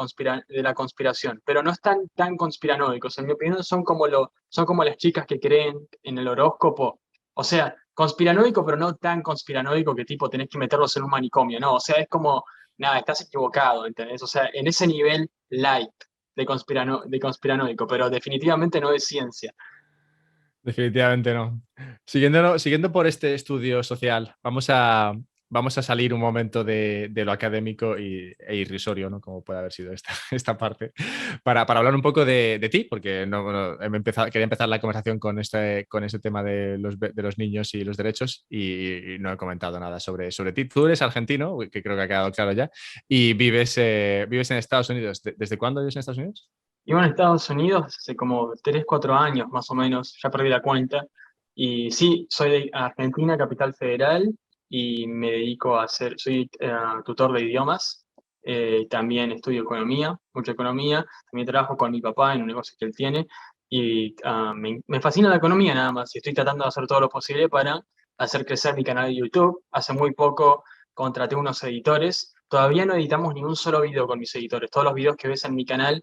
conspiración, pero no están tan conspiranoicos. En mi opinión, son como las chicas que creen en el horóscopo. O sea, conspiranoico, pero no tan conspiranoico que tipo tenés que meterlos en un manicomio, ¿no? O sea, es como, nada, estás equivocado, ¿entendés? O sea, en ese nivel light de conspiranoico, pero definitivamente no es ciencia. Definitivamente no. Siguiendo por este estudio social, vamos a salir un momento de lo académico e irrisorio, ¿no? Como puede haber sido esta parte, para hablar un poco de ti, porque quería empezar la conversación con este tema de los niños y los derechos y no he comentado nada sobre ti. Tú eres argentino, que creo que ha quedado claro ya, y vives en Estados Unidos. ¿Desde cuándo vives en Estados Unidos? Vivo en Estados Unidos hace como 3 4 años más o menos, ya perdí la cuenta. Y sí, soy de Argentina, Capital Federal, y me dedico soy tutor de idiomas. También estudio economía, mucha economía. También trabajo con mi papá en un negocio que él tiene. Y me fascina la economía nada más. Y estoy tratando de hacer todo lo posible para hacer crecer mi canal de YouTube. Hace muy poco contraté unos editores. Todavía no editamos ni un solo video con mis editores. Todos los videos que ves en mi canal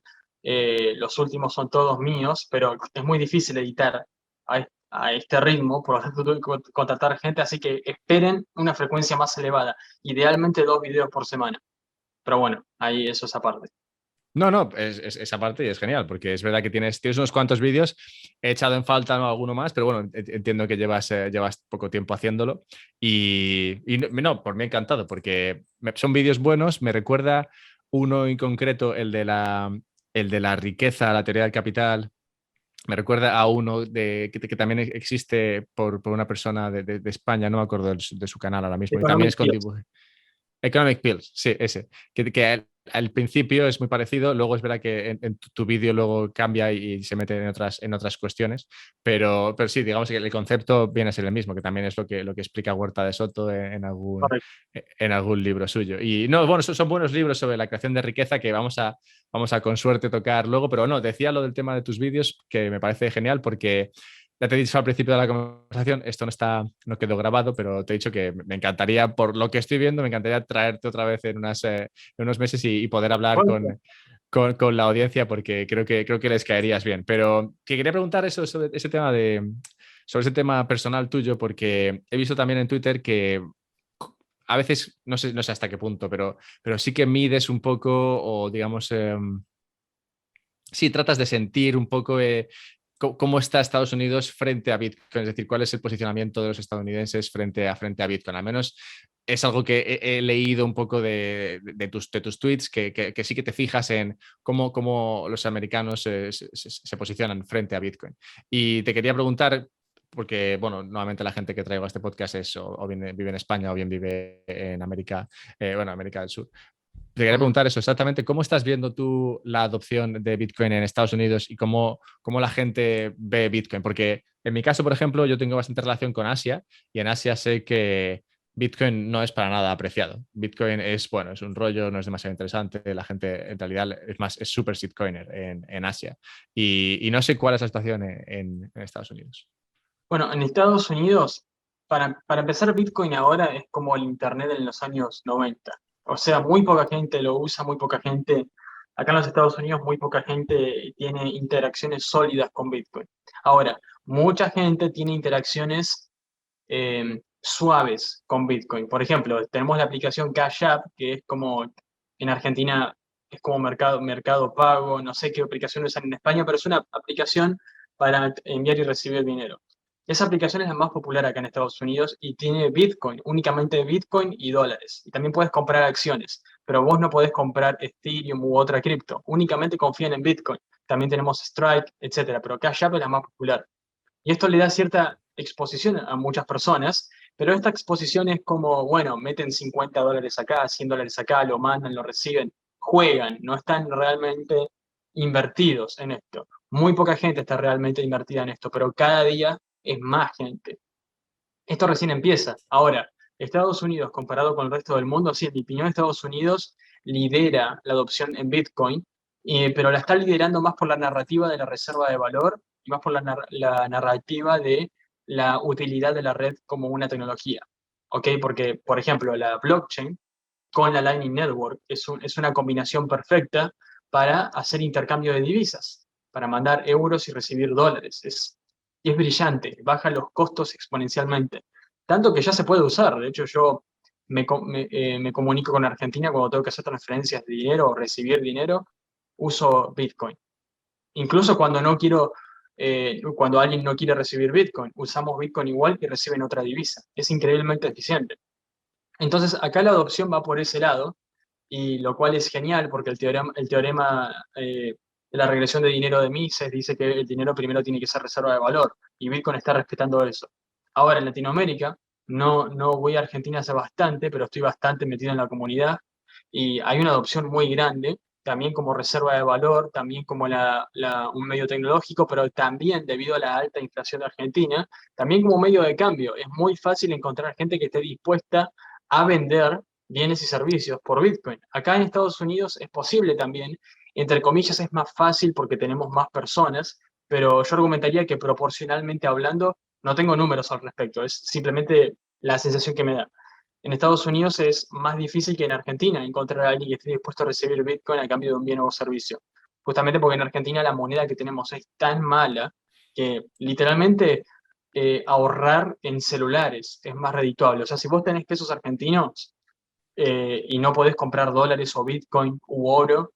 los últimos son todos míos, pero es muy difícil editar a este ritmo, por lo tanto tuve que contratar gente, así que esperen una frecuencia más elevada, idealmente 2 videos por semana. Pero bueno, ahí eso es aparte. No, no, esa parte y es genial, porque es verdad que tienes unos cuantos vídeos, he echado en falta, ¿no?, alguno más, pero bueno, entiendo que llevas poco tiempo haciéndolo y no, por mí encantado, porque son vídeos buenos, me recuerda Uno en concreto, el de la riqueza, la teoría del capital, me recuerda a uno que también existe por una persona de España, no me acuerdo de su canal ahora mismo, y también Economic es con Fields. dibujos. Economic Pills, sí, ese. Que al principio es muy parecido, luego es verdad que en tu vídeo luego cambia y se mete en otras cuestiones, pero sí, digamos que el concepto viene a ser el mismo, que también es lo que explica Huerta de Soto Correcto. en algún libro suyo. Y no, bueno, son buenos libros sobre la creación de riqueza que vamos a con suerte tocar luego, pero no, decía lo del tema de tus vídeos, que me parece genial porque ya te he dicho al principio de la conversación, esto no quedó grabado, pero te he dicho que me encantaría, por lo que estoy viendo, me encantaría traerte otra vez en unos meses y poder hablar Bueno, con la audiencia porque creo que les caerías bien. Pero que quería preguntar eso sobre ese tema sobre ese tema personal tuyo, porque he visto también en Twitter que a veces, no sé hasta qué punto, pero sí que mides un poco o digamos, sí, tratas de sentir un poco cómo está Estados Unidos frente a Bitcoin, es decir, cuál es el posicionamiento de los estadounidenses frente a Bitcoin. Al menos es algo que he leído un poco de tus tweets, que sí que te fijas en cómo los americanos se posicionan frente a Bitcoin. Y te quería preguntar, porque, bueno, nuevamente la gente que traigo a este podcast vive en España o bien vive en América, bueno, América del Sur. Te quería ujú. preguntar eso exactamente. ¿Cómo estás viendo tú la adopción de Bitcoin en Estados Unidos y cómo la gente ve Bitcoin? Porque en mi caso, por ejemplo, yo tengo bastante relación con Asia y en Asia sé que Bitcoin no es para nada apreciado. Bitcoin es, bueno, es un rollo, no es demasiado interesante. La gente en realidad es súper shitcoiner en Asia. Y no sé cuál es la situación en Estados Unidos. Bueno, en Estados Unidos, para empezar, Bitcoin ahora es como el Internet en los años 90. O sea, muy poca gente lo usa, muy poca gente, acá en los Estados Unidos, muy poca gente tiene interacciones sólidas con Bitcoin. Ahora, mucha gente tiene interacciones suaves con Bitcoin. Por ejemplo, tenemos la aplicación Cash App, que es como en Argentina, es como mercado Pago, no sé qué aplicación usan en España, pero es una aplicación para enviar y recibir dinero. Esa aplicación es la más popular acá en Estados Unidos y tiene Bitcoin, únicamente Bitcoin y dólares. Y también puedes comprar acciones, pero vos no podés comprar Ethereum u otra cripto, únicamente confían en Bitcoin. También tenemos Strike, etcétera, pero Cash App es la más popular. Y esto le da cierta exposición a muchas personas, pero esta exposición es como, bueno, meten $50 acá, $100 acá, lo mandan, lo reciben, juegan, no están realmente invertidos en esto. Muy poca gente está realmente invertida en esto, pero cada día es más gente. Esto recién empieza. Ahora, Estados Unidos comparado con el resto del mundo, sí, en mi opinión, Estados Unidos lidera la adopción en Bitcoin, pero la está liderando más por la narrativa de la reserva de valor y más por la narrativa de la utilidad de la red como una tecnología. ¿Ok? Porque, por ejemplo, la blockchain con la Lightning Network es una combinación perfecta para hacer intercambio de divisas, para mandar euros y recibir dólares. Y es brillante, baja los costos exponencialmente. Tanto que ya se puede usar. De hecho, yo me comunico con Argentina cuando tengo que hacer transferencias de dinero o recibir dinero, uso Bitcoin. Incluso cuando no quiero, cuando alguien no quiere recibir Bitcoin, usamos Bitcoin igual y reciben otra divisa. Es increíblemente eficiente. Entonces, acá la adopción va por ese lado, y lo cual es genial porque el teorema de la regresión de dinero de Mises dice que el dinero primero tiene que ser reserva de valor, y Bitcoin está respetando eso. Ahora, en Latinoamérica, no voy a Argentina hace bastante, pero estoy bastante metido en la comunidad, y hay una adopción muy grande, también como reserva de valor, también como un medio tecnológico, pero también debido a la alta inflación de Argentina, también como medio de cambio. Es muy fácil encontrar gente que esté dispuesta a vender bienes y servicios por Bitcoin. Acá en Estados Unidos es posible también, entre comillas es más fácil porque tenemos más personas, pero yo argumentaría que proporcionalmente hablando, no tengo números al respecto, es simplemente la sensación que me da. En Estados Unidos es más difícil que en Argentina encontrar a alguien que esté dispuesto a recibir Bitcoin a cambio de un bien o servicio. Justamente porque en Argentina la moneda que tenemos es tan mala que literalmente ahorrar en celulares es más redituable. O sea, si vos tenés pesos argentinos y no podés comprar dólares o Bitcoin u oro,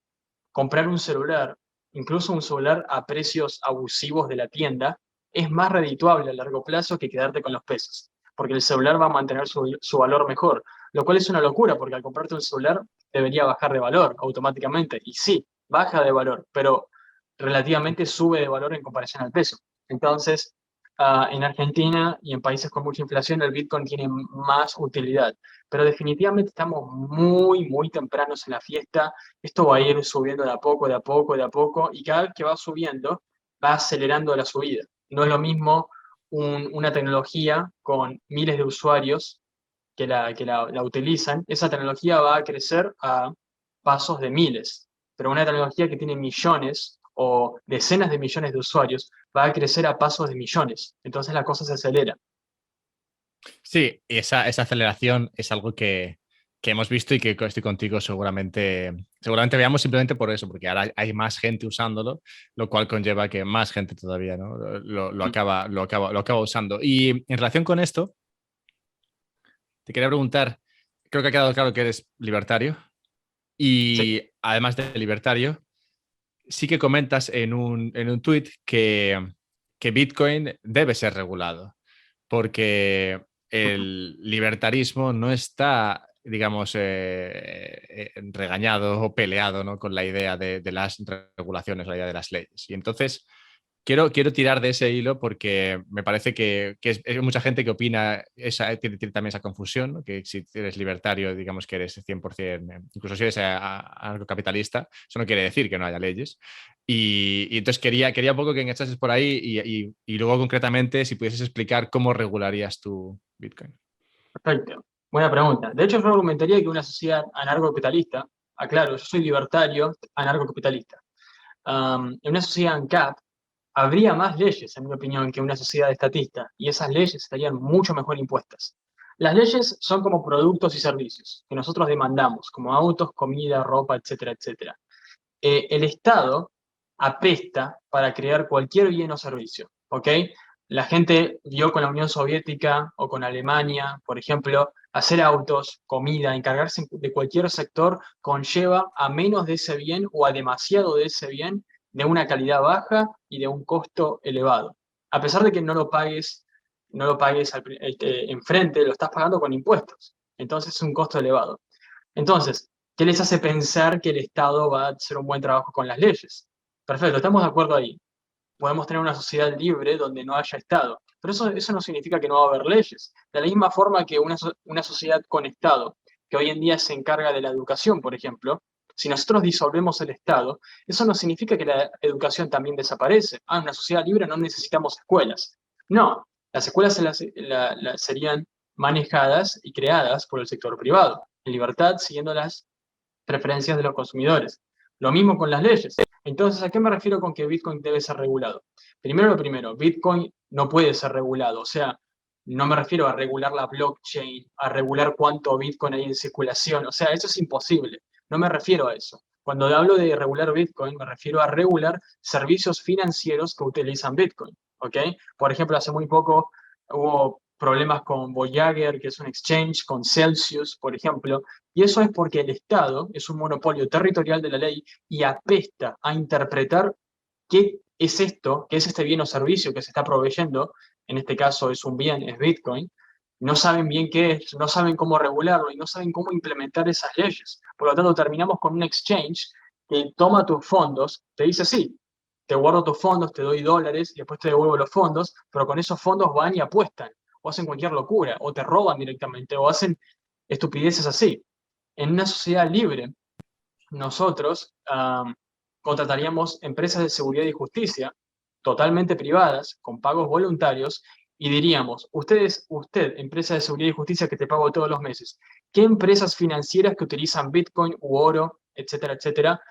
comprar un celular, incluso un celular a precios abusivos de la tienda, es más redituable a largo plazo que quedarte con los pesos, porque el celular va a mantener su valor mejor. lo cual es una locura, porque al comprarte un celular debería bajar de valor automáticamente. Y sí, baja de valor, pero relativamente sube de valor en comparación al peso. Entonces, en Argentina y en países con mucha inflación, el Bitcoin tiene más utilidad. Pero definitivamente estamos muy, muy tempranos en la fiesta. Esto va a ir subiendo de a poco, de a poco, de a poco, y cada vez que va subiendo, va acelerando la subida. No es lo mismo una tecnología con miles de usuarios que la utilizan. Esa tecnología va a crecer a pasos de miles, pero una tecnología que tiene millones o decenas de millones de usuarios va a crecer a pasos de millones. Entonces la cosa se acelera. Sí, esa aceleración es algo que hemos visto y que estoy contigo seguramente veamos simplemente por eso, porque ahora hay más gente usándolo, lo cual conlleva que más gente todavía, ¿no? lo acaba usando. Y en relación con esto, te quería preguntar, creo que ha quedado claro que eres libertario Sí. y además de libertario, sí que comentas en un tuit que Bitcoin debe ser regulado, porque el libertarismo no está, digamos, regañado o peleado, ¿no?, con la idea de las regulaciones, la idea de las leyes. Y entonces quiero tirar de ese hilo porque me parece que hay mucha gente que opina, tiene también esa confusión, ¿no?, que si eres libertario, digamos que eres 100%, incluso si eres anarcocapitalista, eso no quiere decir que no haya leyes. Y entonces quería un poco que enganchases por ahí y luego concretamente si pudieses explicar cómo regularías tu Bitcoin. Perfecto. Buena pregunta. De hecho, yo argumentaría que una sociedad anarcocapitalista, aclaro, yo soy libertario anarcocapitalista. En una sociedad ANCAP habría más leyes, en mi opinión, que una sociedad estatista, y esas leyes estarían mucho mejor impuestas. Las leyes son como productos y servicios que nosotros demandamos, como autos, comida, ropa, etcétera, etcétera. El Estado apesta para crear cualquier bien o servicio, ¿ok? La gente vio con la Unión Soviética o con Alemania, por ejemplo, hacer autos, comida, encargarse de cualquier sector conlleva a menos de ese bien o a demasiado de ese bien de una calidad baja y de un costo elevado. A pesar de que no lo pagues enfrente, lo estás pagando con impuestos. Entonces es un costo elevado. Entonces, ¿qué les hace pensar que el Estado va a hacer un buen trabajo con las leyes? Perfecto, estamos de acuerdo ahí. Podemos tener una sociedad libre donde no haya Estado, pero eso no significa que no va a haber leyes. De la misma forma que una sociedad con Estado, que hoy en día se encarga de la educación, por ejemplo, si nosotros disolvemos el Estado, eso no significa que la educación también desaparece. En una sociedad libre no necesitamos escuelas. No, las escuelas serían manejadas y creadas por el sector privado, en libertad, siguiendo las preferencias de los consumidores. Lo mismo con las leyes. Entonces, ¿a qué me refiero con que Bitcoin debe ser regulado? Primero lo primero, Bitcoin no puede ser regulado. O sea, no me refiero a regular la blockchain, a regular cuánto Bitcoin hay en circulación. O sea, eso es imposible. No me refiero a eso. Cuando hablo de regular Bitcoin, me refiero a regular servicios financieros que utilizan Bitcoin. ¿Ok? Por ejemplo, hace muy poco hubo problemas con Voyager, que es un exchange, con Celsius, por ejemplo, y eso es porque el Estado es un monopolio territorial de la ley y apesta a interpretar qué es esto, qué es este bien o servicio que se está proveyendo, en este caso es un bien, es Bitcoin, no saben bien qué es, no saben cómo regularlo y no saben cómo implementar esas leyes. Por lo tanto, terminamos con un exchange que toma tus fondos, te dice, sí, te guardo tus fondos, te doy dólares y después te devuelvo los fondos, pero con esos fondos van y apuestan, o hacen cualquier locura, o te roban directamente, o hacen estupideces así. En una sociedad libre, nosotros contrataríamos empresas de seguridad y justicia totalmente privadas, con pagos voluntarios, y diríamos, usted, empresa de seguridad y justicia que te pago todos los meses, ¿qué empresas financieras que utilizan Bitcoin u oro, etcétera, etcétera,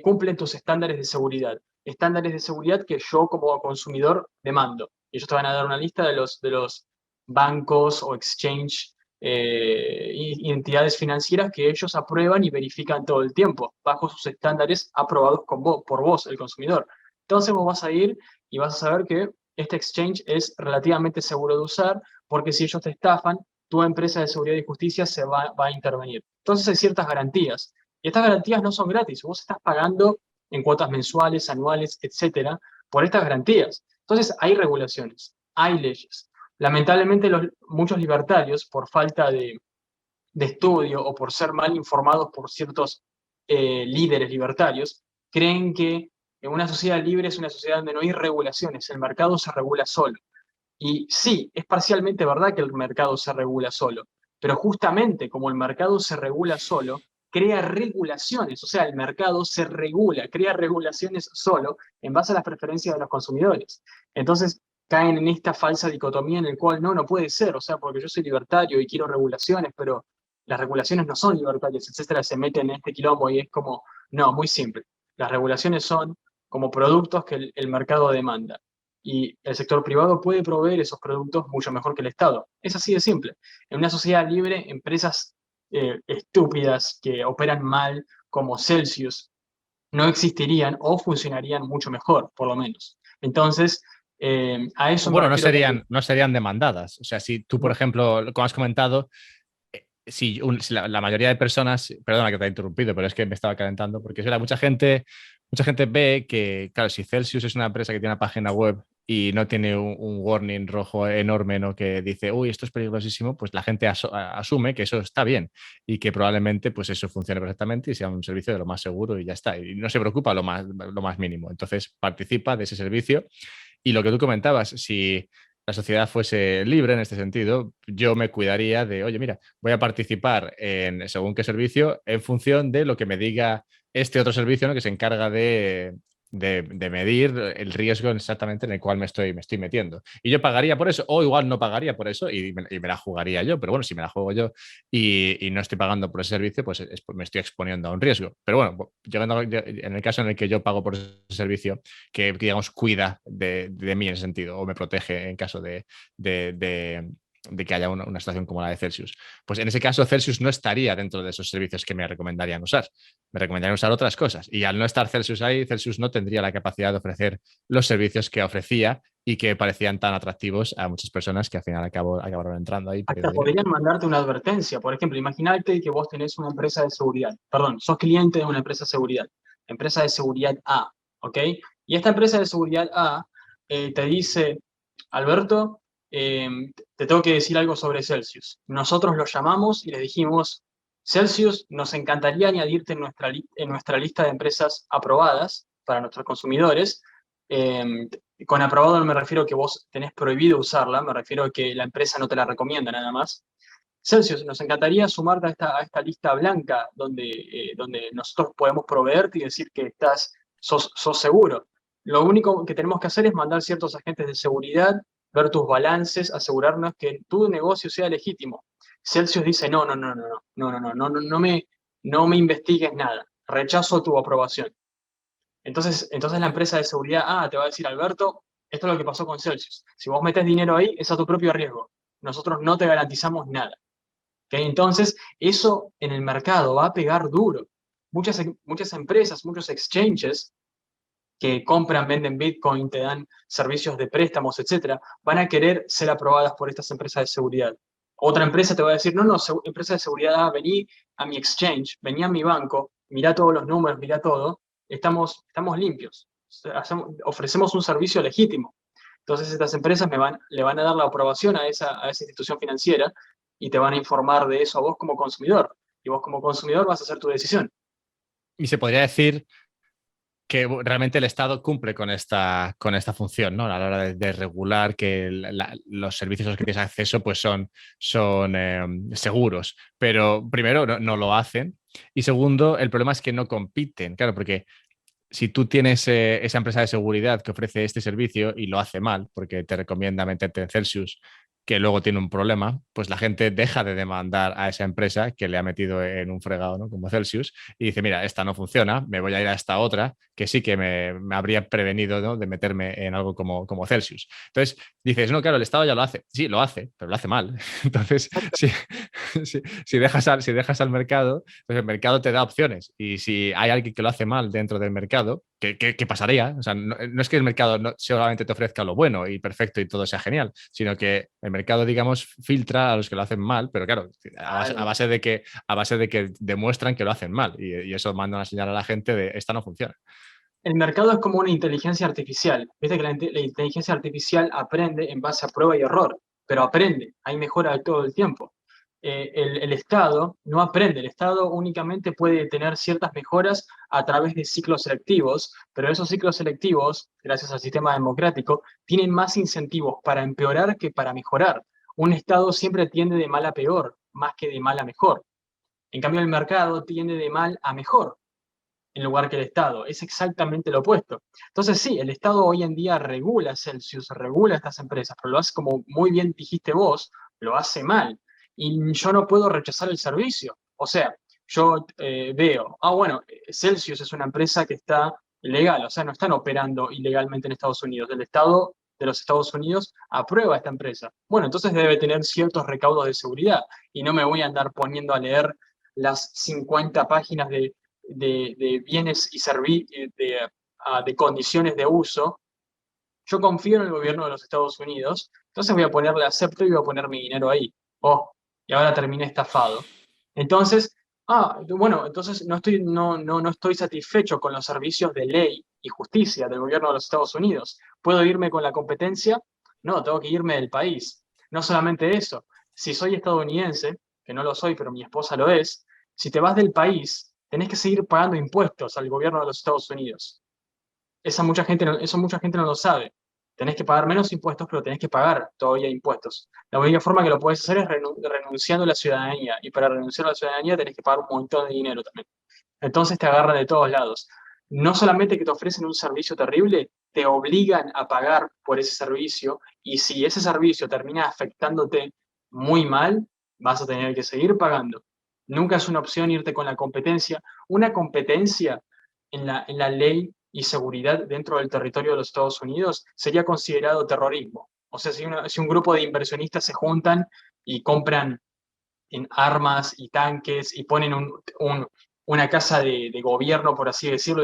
cumplen tus estándares de seguridad? Estándares de seguridad que yo como consumidor demando. Y ellos te van a dar una lista de los bancos o exchange y entidades financieras que ellos aprueban y verifican todo el tiempo, bajo sus estándares aprobados por vos, el consumidor. Entonces vos vas a ir y vas a saber que este exchange es relativamente seguro de usar, porque si ellos te estafan, tu empresa de seguridad y justicia va a intervenir. Entonces hay ciertas garantías. Y estas garantías no son gratis. Vos estás pagando en cuotas mensuales, anuales, etcétera, por estas garantías. Entonces hay regulaciones, hay leyes. Lamentablemente muchos libertarios, por falta de estudio o por ser mal informados por ciertos líderes libertarios, creen que en una sociedad libre es una sociedad donde no hay regulaciones, el mercado se regula solo. Y sí, es parcialmente verdad que el mercado se regula solo, pero justamente como el mercado se regula solo, crea regulaciones, o sea, el mercado se regula, crea regulaciones solo en base a las preferencias de los consumidores. Entonces, caen en esta falsa dicotomía en el cual no puede ser, o sea, porque yo soy libertario y quiero regulaciones, pero las regulaciones no son libertarias, etcétera, se meten en este quilombo y es como, no, muy simple. Las regulaciones son como productos que el mercado demanda y el sector privado puede proveer esos productos mucho mejor que el Estado. Es así de simple. En una sociedad libre, empresas estúpidas que operan mal, como Celsius, no existirían o funcionarían mucho mejor, por lo menos. Entonces, a eso me Bueno, refiero con que... no serían demandadas. O sea, si tú, por ejemplo, como has comentado, si la mayoría de personas, perdona que te he interrumpido, pero es que me estaba calentando, porque mucha gente ve que, claro, si Celsius es una empresa que tiene una página web y no tiene un warning rojo enorme, ¿no? Que dice, uy, esto es peligrosísimo, pues la gente asume que eso está bien y que probablemente pues eso funcione perfectamente y sea un servicio de lo más seguro y ya está. Y no se preocupa lo más mínimo. Entonces participa de ese servicio. Y lo que tú comentabas, si la sociedad fuese libre en este sentido, yo me cuidaría de, oye, mira, voy a participar en según qué servicio en función de lo que me diga este otro servicio, ¿no? Que se encarga de medir el riesgo exactamente en el cual me estoy metiendo. Y yo pagaría por eso, o igual no pagaría por eso y me la jugaría yo, pero bueno, si me la juego yo y no estoy pagando por ese servicio, pues me estoy exponiendo a un riesgo. Pero bueno, en el caso en el que yo pago por ese servicio, que digamos cuida de mí en ese sentido, o me protege en caso de, de de que haya una situación como la de Celsius. Pues en ese caso, Celsius no estaría dentro de esos servicios que me recomendarían usar. Me recomendarían usar otras cosas. Y al no estar Celsius ahí, Celsius no tendría la capacidad de ofrecer los servicios que ofrecía y que parecían tan atractivos a muchas personas que al final acabaron entrando ahí Hasta perdiendo dinero. podrían mandarte una advertencia. Por ejemplo, imagínate que vos tenés una empresa de seguridad. Perdón, sos cliente de una empresa de seguridad. Empresa de seguridad A, ¿ok? Y esta empresa de seguridad A te dice, Alberto, eh, te tengo que decir algo sobre Celsius. Nosotros lo llamamos y le dijimos, Celsius, nos encantaría añadirte en nuestra lista de empresas aprobadas para nuestros consumidores. Eh, con aprobado no me refiero a que vos tenés prohibido usarla, me refiero a que la empresa no te la recomienda nada más. Celsius, nos encantaría sumarte a esta lista blanca donde nosotros podemos proveerte y decir que sos seguro. Lo único que tenemos que hacer es mandar ciertos agentes de seguridad, ver tus balances, asegurarnos que tu negocio sea legítimo. Celsius dice, no me investigues nada, rechazo tu aprobación. Entonces la empresa de seguridad te va a decir, Alberto, esto es lo que pasó con Celsius. Si vos metes dinero ahí, es a tu propio riesgo. Nosotros no te garantizamos nada. ¿Okay? Entonces, eso en el mercado va a pegar duro. Muchas empresas, muchos exchanges que compran, venden Bitcoin, te dan servicios de préstamos, etcétera, van a querer ser aprobadas por estas empresas de seguridad. Otra empresa te va a decir, empresa de seguridad, vení a mi exchange, vení a mi banco, mirá todos los números, mirá todo, estamos limpios, ofrecemos un servicio legítimo. Entonces estas empresas le van a dar la aprobación a esa institución financiera y te van a informar de eso a vos como consumidor. Y vos como consumidor vas a hacer tu decisión. Y se podría decir que realmente el Estado cumple con esta función, ¿no? A la hora de regular que los servicios a los que tienes acceso pues son seguros. Pero primero, no lo hacen. Y segundo, el problema es que no compiten, claro, porque si tú tienes esa empresa de seguridad que ofrece este servicio y lo hace mal, porque te recomienda meterte en Celsius, que luego tiene un problema, pues la gente deja de demandar a esa empresa que le ha metido en un fregado, ¿no? Como Celsius, y dice, mira, esta no funciona, me voy a ir a esta otra, que sí que me habría prevenido, ¿no? De meterme en algo como Celsius. Entonces dices, no, claro, el Estado ya lo hace. Sí, lo hace, pero lo hace mal. Entonces, si dejas al mercado, pues el mercado te da opciones. Y si hay alguien que lo hace mal dentro del mercado, ¿qué pasaría? O sea, no es que el mercado solamente te ofrezca lo bueno y perfecto y todo sea genial, sino que el mercado, digamos, filtra a los que lo hacen mal, pero claro, a base de que demuestran que lo hacen mal y eso manda una señal a la gente de esta no funciona. El mercado es como una inteligencia artificial. Viste que la inteligencia artificial aprende en base a prueba y error, pero aprende, hay mejora todo el tiempo. el Estado no aprende. El Estado únicamente puede tener ciertas mejoras a través de ciclos selectivos, pero esos ciclos selectivos, gracias al sistema democrático, tienen más incentivos para empeorar que para mejorar. Un Estado siempre tiende de mal a peor, más que de mal a mejor. En cambio, el mercado tiende de mal a mejor, en lugar que el Estado. Es exactamente lo opuesto. Entonces, sí, el Estado hoy en día regula Celsius, regula estas empresas, pero lo hace como muy bien dijiste vos, lo hace mal. Y yo no puedo rechazar el servicio. O sea, yo veo, bueno, Celsius es una empresa que está legal, o sea, no están operando ilegalmente en Estados Unidos. El Estado de los Estados Unidos aprueba esta empresa. Bueno, entonces debe tener ciertos recaudos de seguridad y no me voy a andar poniendo a leer las 50 páginas de bienes y servicios, de condiciones de uso. Yo confío en el gobierno de los Estados Unidos, entonces voy a ponerle acepto y voy a poner mi dinero ahí. Oh, y ahora terminé estafado. Entonces, bueno, entonces no estoy satisfecho con los servicios de ley y justicia del gobierno de los Estados Unidos. ¿Puedo irme con la competencia? No, tengo que irme del país. No solamente eso, si soy estadounidense, que no lo soy, pero mi esposa lo es, si te vas del país, tenés que seguir pagando impuestos al gobierno de los Estados Unidos. Eso mucha gente no lo sabe. Tenés que pagar menos impuestos, pero tenés que pagar todavía impuestos. La única forma que lo puedes hacer es renunciando a la ciudadanía. Y para renunciar a la ciudadanía tenés que pagar un montón de dinero también. Entonces te agarran de todos lados. No solamente que te ofrecen un servicio terrible, te obligan a pagar por ese servicio. Y si ese servicio termina afectándote muy mal, vas a tener que seguir pagando. Nunca es una opción irte con la competencia. Una competencia en la ley y seguridad dentro del territorio de los Estados Unidos sería considerado terrorismo. O sea, si un grupo de inversionistas se juntan y compran en armas y tanques y ponen una casa de gobierno, por así decirlo,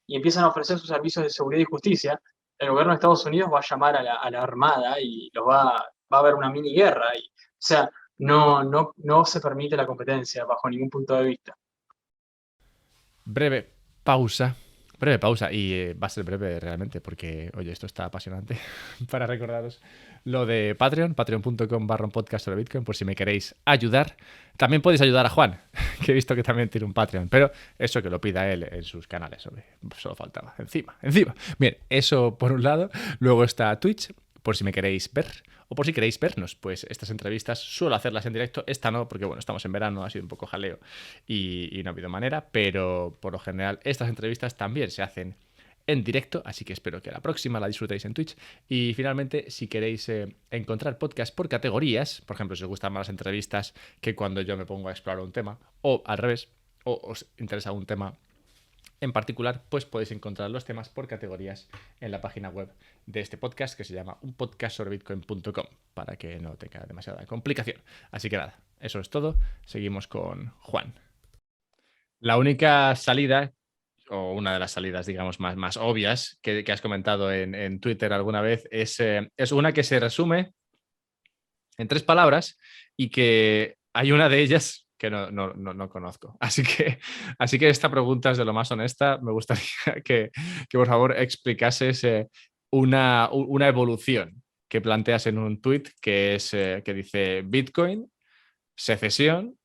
y empiezan a ofrecer sus servicios de seguridad y justicia, el gobierno de Estados Unidos va a llamar a la Armada y va a haber una mini guerra. O sea, no se permite la competencia bajo ningún punto de vista. Breve pausa. Breve pausa. Y va a ser breve realmente porque, oye, esto está apasionante. Para recordaros lo de Patreon, patreon.com/podcast sobre Bitcoin, por si me queréis ayudar. También podéis ayudar a Juan, que he visto que también tiene un Patreon, pero eso que lo pida él en sus canales. Solo faltaba. Encima. Bien, eso por un lado. Luego está Twitch, por si me queréis ver o por si queréis vernos, pues estas entrevistas suelo hacerlas en directo, esta no, porque bueno, estamos en verano, ha sido un poco jaleo y no ha habido manera, pero por lo general estas entrevistas también se hacen en directo, así que espero que la próxima la disfrutéis en Twitch. Y finalmente, si queréis encontrar podcasts por categorías, por ejemplo, si os gustan más las entrevistas que cuando yo me pongo a explorar un tema, o al revés, o os interesa un tema en particular, pues podéis encontrar los temas por categorías en la página web de este podcast, que se llama unpodcastsobrebitcoin.com, para que no tenga demasiada complicación. Así que nada, eso es todo. Seguimos con Juan. La única salida, o una de las salidas, digamos, más obvias que has comentado en Twitter alguna vez, es una que se resume en 3 palabras y que hay una de ellas que no conozco. Así que esta pregunta es de lo más honesta. Me gustaría que por favor explicases una evolución que planteas en un tweet que dice Bitcoin, secesión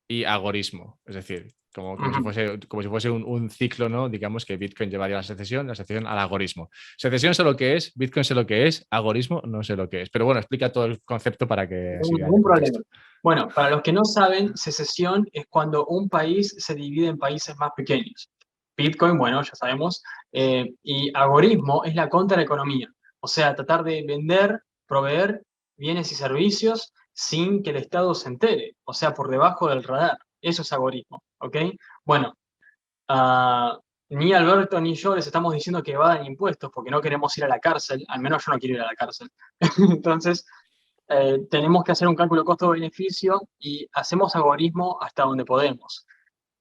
y agorismo. Es decir, como si fuese un ciclo, ¿no? Digamos que Bitcoin llevaría a la secesión al agorismo. Secesión sé lo que es, Bitcoin sé lo que es, agorismo no sé lo que es. Pero bueno, explica todo el concepto para que No así hay haya ningún contexto. problema. Bueno, para los que no saben, secesión es cuando un país se divide en países más pequeños. Bitcoin, bueno, ya sabemos, y agorismo es la contraeconomía. O sea, tratar de vender, proveer bienes y servicios sin que el Estado se entere, o sea, por debajo del radar. Eso es agorismo, ¿ok? Bueno, ni Alberto ni yo les estamos diciendo que evadan impuestos porque no queremos ir a la cárcel, al menos yo no quiero ir a la cárcel. Entonces, tenemos que hacer un cálculo costo-beneficio y hacemos algoritmo hasta donde podemos.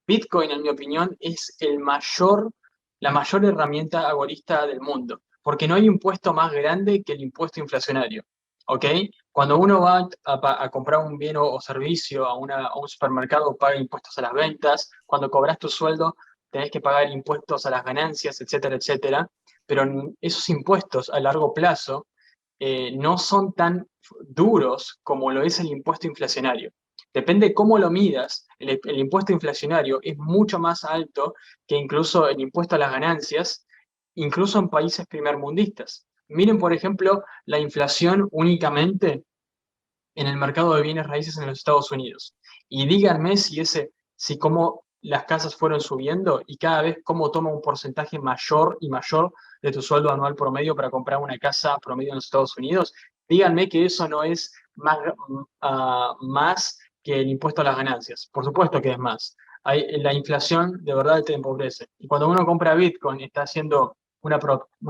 Bitcoin, en mi opinión, es la mayor herramienta agorista del mundo, porque no hay impuesto más grande que el impuesto inflacionario. ¿Ok? Cuando uno va a comprar un bien o servicio a un supermercado, paga impuestos a las ventas. Cuando cobras tu sueldo, tenés que pagar impuestos a las ganancias, etcétera, etcétera. Pero esos impuestos a largo plazo no son tan duros como lo es el impuesto inflacionario. Depende cómo lo midas, el impuesto inflacionario es mucho más alto que incluso el impuesto a las ganancias, incluso en países primermundistas. Miren, por ejemplo, la inflación únicamente en el mercado de bienes raíces en los Estados Unidos. Y díganme si cómo las casas fueron subiendo y cada vez cómo toma un porcentaje mayor y mayor de tu sueldo anual promedio para comprar una casa promedio en los Estados Unidos. Díganme que eso no es más que el impuesto a las ganancias. Por supuesto que es más. La inflación de verdad te empobrece. Y cuando uno compra Bitcoin, está haciendo una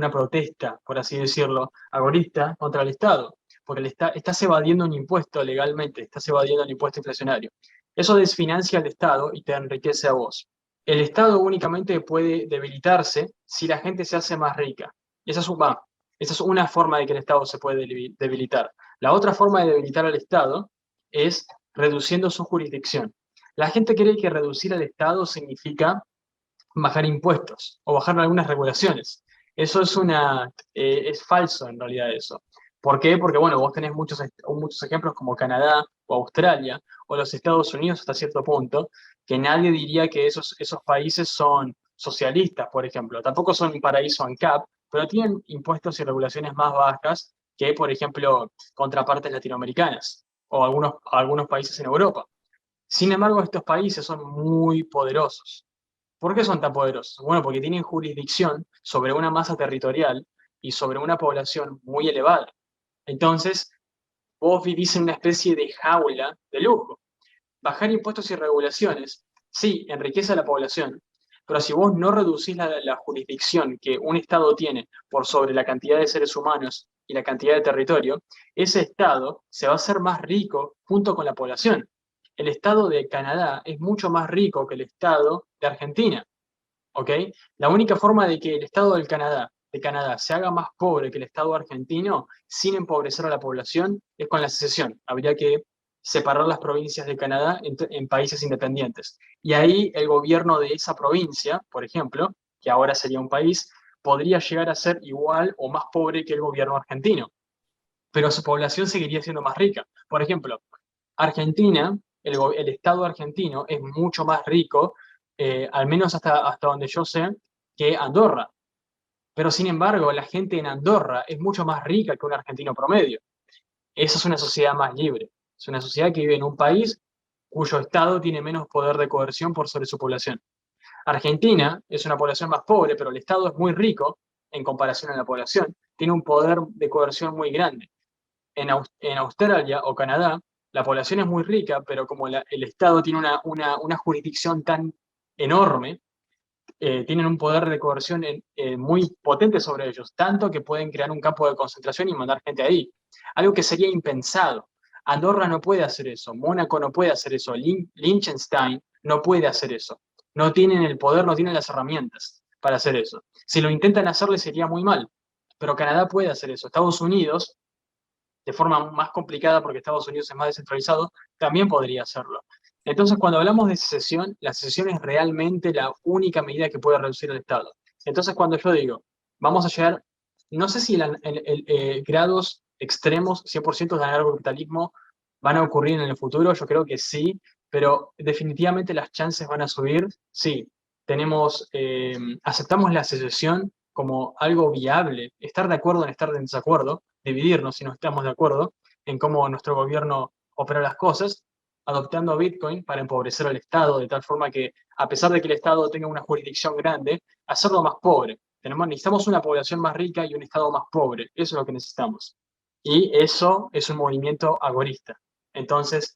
protesta, por así decirlo, agorista contra el Estado porque estás evadiendo un impuesto legalmente, estás evadiendo el impuesto inflacionario. Eso desfinancia al Estado y te enriquece a vos. El Estado únicamente puede debilitarse si la gente se hace más rica. Esa es una forma de que el Estado se puede debilitar. La otra forma de debilitar al Estado es reduciendo su jurisdicción. La gente cree que reducir al Estado significa bajar impuestos o bajar algunas regulaciones. Eso es falso en realidad eso. ¿Por qué? Porque bueno, vos tenés muchos ejemplos como Canadá o Australia o los Estados Unidos hasta cierto punto, que nadie diría que esos países son socialistas, por ejemplo. Tampoco son un paraíso ANCAP, pero tienen impuestos y regulaciones más bajas que, por ejemplo, contrapartes latinoamericanas o algunos países en Europa. Sin embargo, estos países son muy poderosos. ¿Por qué son tan poderosos? Bueno, porque tienen jurisdicción sobre una masa territorial y sobre una población muy elevada. Entonces, vos vivís en una especie de jaula de lujo. Bajar impuestos y regulaciones, sí, enriquece a la población, pero si vos no reducís la jurisdicción que un Estado tiene por sobre la cantidad de seres humanos y la cantidad de territorio, ese Estado se va a hacer más rico junto con la población. El Estado de Canadá es mucho más rico que el Estado de Argentina. ¿Ok? La única forma de que el Estado de Canadá se haga más pobre que el Estado argentino sin empobrecer a la población es con la secesión. Habría que separar las provincias de Canadá en países independientes. Y ahí el gobierno de esa provincia, por ejemplo, que ahora sería un país, podría llegar a ser igual o más pobre que el gobierno argentino, pero su población seguiría siendo más rica. Por ejemplo, Argentina, el Estado argentino es mucho más rico, al menos hasta donde yo sé, que Andorra. Pero sin embargo, la gente en Andorra es mucho más rica que un argentino promedio. Esa es una sociedad más libre. Es una sociedad que vive en un país cuyo Estado tiene menos poder de coerción por sobre su población. Argentina es una población más pobre, pero el Estado es muy rico en comparación a la población. Tiene un poder de coerción muy grande. En Australia o Canadá, la población es muy rica, pero como el Estado tiene una jurisdicción tan enorme, tienen un poder de coerción muy potente sobre ellos, tanto que pueden crear un campo de concentración y mandar gente ahí. Algo que sería impensado. Andorra no puede hacer eso, Mónaco no puede hacer eso, Liechtenstein no puede hacer eso. No tienen el poder, no tienen las herramientas para hacer eso. Si lo intentan hacer, les sería muy mal. Pero Canadá puede hacer eso. Estados Unidos de forma más complicada porque Estados Unidos es más descentralizado, también podría hacerlo. Entonces, cuando hablamos de secesión, la secesión es realmente la única medida que puede reducir el Estado. Entonces, cuando yo digo, vamos a llegar, no sé si grados extremos 100% de anarcocapitalismo van a ocurrir en el futuro, yo creo que sí, pero definitivamente las chances van a subir, sí. Aceptamos la secesión como algo viable, estar de acuerdo en estar en desacuerdo, dividirnos si no estamos de acuerdo en cómo nuestro gobierno opera las cosas, adoptando Bitcoin para empobrecer al Estado, de tal forma que, a pesar de que el Estado tenga una jurisdicción grande, hacerlo más pobre. Necesitamos una población más rica y un Estado más pobre. Eso es lo que necesitamos. Y eso es un movimiento agorista. Entonces,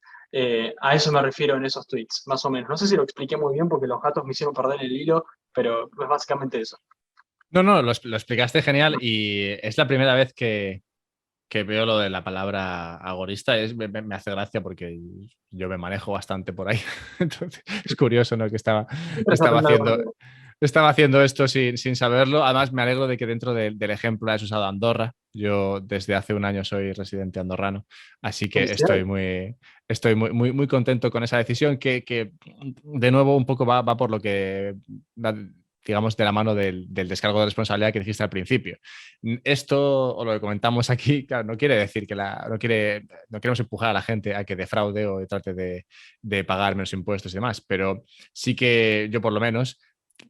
a eso me refiero en esos tweets, más o menos. No sé si lo expliqué muy bien porque los gatos me hicieron perder el hilo, pero es básicamente eso. No, no, lo explicaste genial y es la primera vez que veo lo de la palabra agorista. Me hace gracia porque yo me manejo bastante por ahí. Entonces, es curioso, ¿no? Que Siempre se estaba aprende algo haciendo, nuevo. estaba haciendo esto sin saberlo. Además, me alegro de que dentro del ejemplo hayas usado Andorra. Yo desde hace un año soy residente andorrano, así que Felicidades. estoy muy contento con esa decisión que de nuevo un poco va por lo que digamos, de la mano del descargo de responsabilidad que dijiste al principio. Esto, o lo que comentamos aquí, claro, no quiere decir que no queremos empujar a la gente a que defraude o trate de pagar menos impuestos y demás, pero sí que yo por lo menos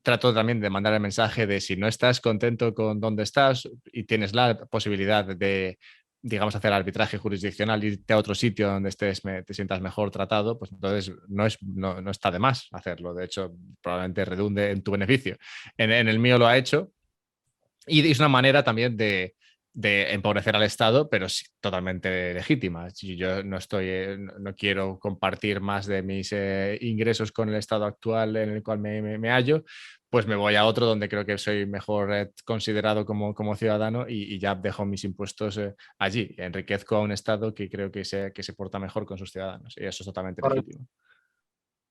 trato también de mandar el mensaje de si no estás contento con dónde estás y tienes la posibilidad de, digamos, hacer arbitraje jurisdiccional, irte a otro sitio donde te sientas mejor tratado, pues entonces no está de más hacerlo. De hecho, probablemente redunde en tu beneficio. En el mío lo ha hecho y es una manera también de empobrecer al Estado, pero sí, totalmente legítima. Si yo no quiero compartir más de mis ingresos con el Estado actual en el cual me hallo, pues me voy a otro donde creo que soy mejor considerado como ciudadano y ya dejo mis impuestos allí. Enriquezco a un Estado que creo que se porta mejor con sus ciudadanos y eso es totalmente Correcto. legítimo.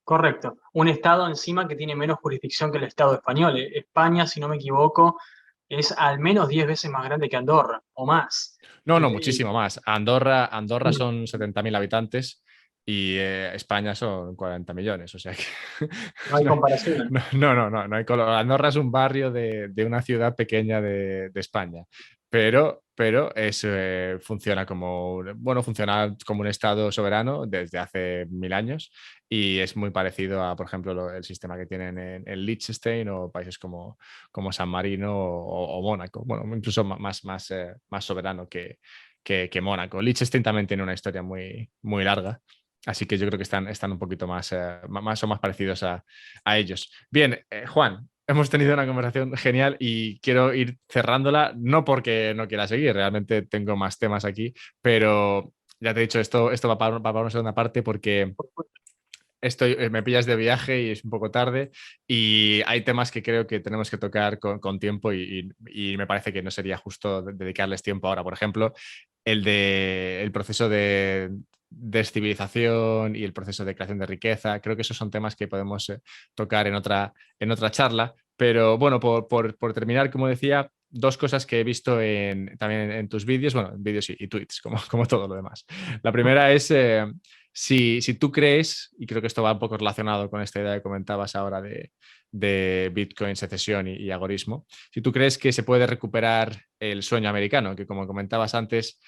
Correcto. Un Estado encima que tiene menos jurisdicción que el Estado español. España, si no me equivoco, es al menos 10 veces más grande que Andorra, o más. No, Y- muchísimo más. Andorra mm, son 70.000 habitantes y España son 40 millones. O sea que no hay comparación. no hay color. Andorra es un barrio de una ciudad pequeña de España, pero funciona como un estado soberano desde hace 1000 años y es muy parecido a, por ejemplo, el sistema que tienen en Liechtenstein o países como San Marino o Mónaco. Bueno, incluso más soberano que Mónaco. Liechtenstein también tiene una historia muy, muy larga. Así que yo creo que están un poquito más parecidos a ellos. Bien, Juan, hemos tenido una conversación genial y quiero ir cerrándola, no porque no quiera seguir, realmente tengo más temas aquí, pero ya te he dicho, esto va para una segunda parte porque me pillas de viaje y es un poco tarde y hay temas que creo que tenemos que tocar con tiempo y me parece que no sería justo dedicarles tiempo ahora. Por ejemplo, el proceso de descivilización y el proceso de creación de riqueza. Creo que esos son temas que podemos tocar en otra charla. Pero bueno, por terminar, como decía, dos cosas que he visto también en tus vídeos, bueno, vídeos y tweets, como todo lo demás. La primera es si tú crees, y creo que esto va un poco relacionado con esta idea que comentabas ahora de Bitcoin, secesión y agorismo, si tú crees que se puede recuperar el sueño americano, que como comentabas antes,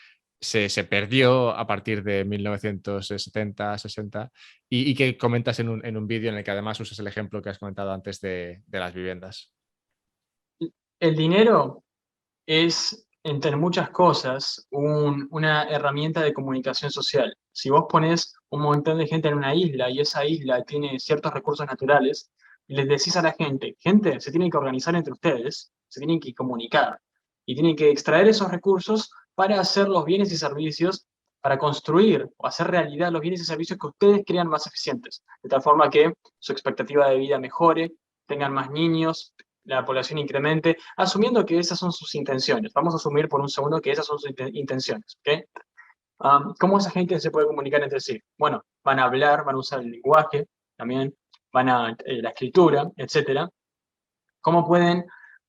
se perdió a partir de 1970, 60, y que comentas en un vídeo en el que además usas el ejemplo que has comentado antes de las viviendas. El dinero es, entre muchas cosas, una herramienta de comunicación social. Si vos ponés un montón de gente en una isla y esa isla tiene ciertos recursos naturales, y les decís a la gente, se tienen que organizar entre ustedes, se tienen que comunicar y tienen que extraer esos recursos para hacer los bienes y servicios, para construir o hacer realidad los bienes y servicios que ustedes crean más eficientes, de tal forma que su expectativa de vida mejore, tengan más niños, la población incremente, asumiendo que esas son sus intenciones. Vamos a asumir por un segundo que esas son sus intenciones. ¿Okay? ¿Cómo esa gente se puede comunicar entre sí? Bueno, van a hablar, van a usar el lenguaje también, la escritura, etcétera. ¿Cómo pueden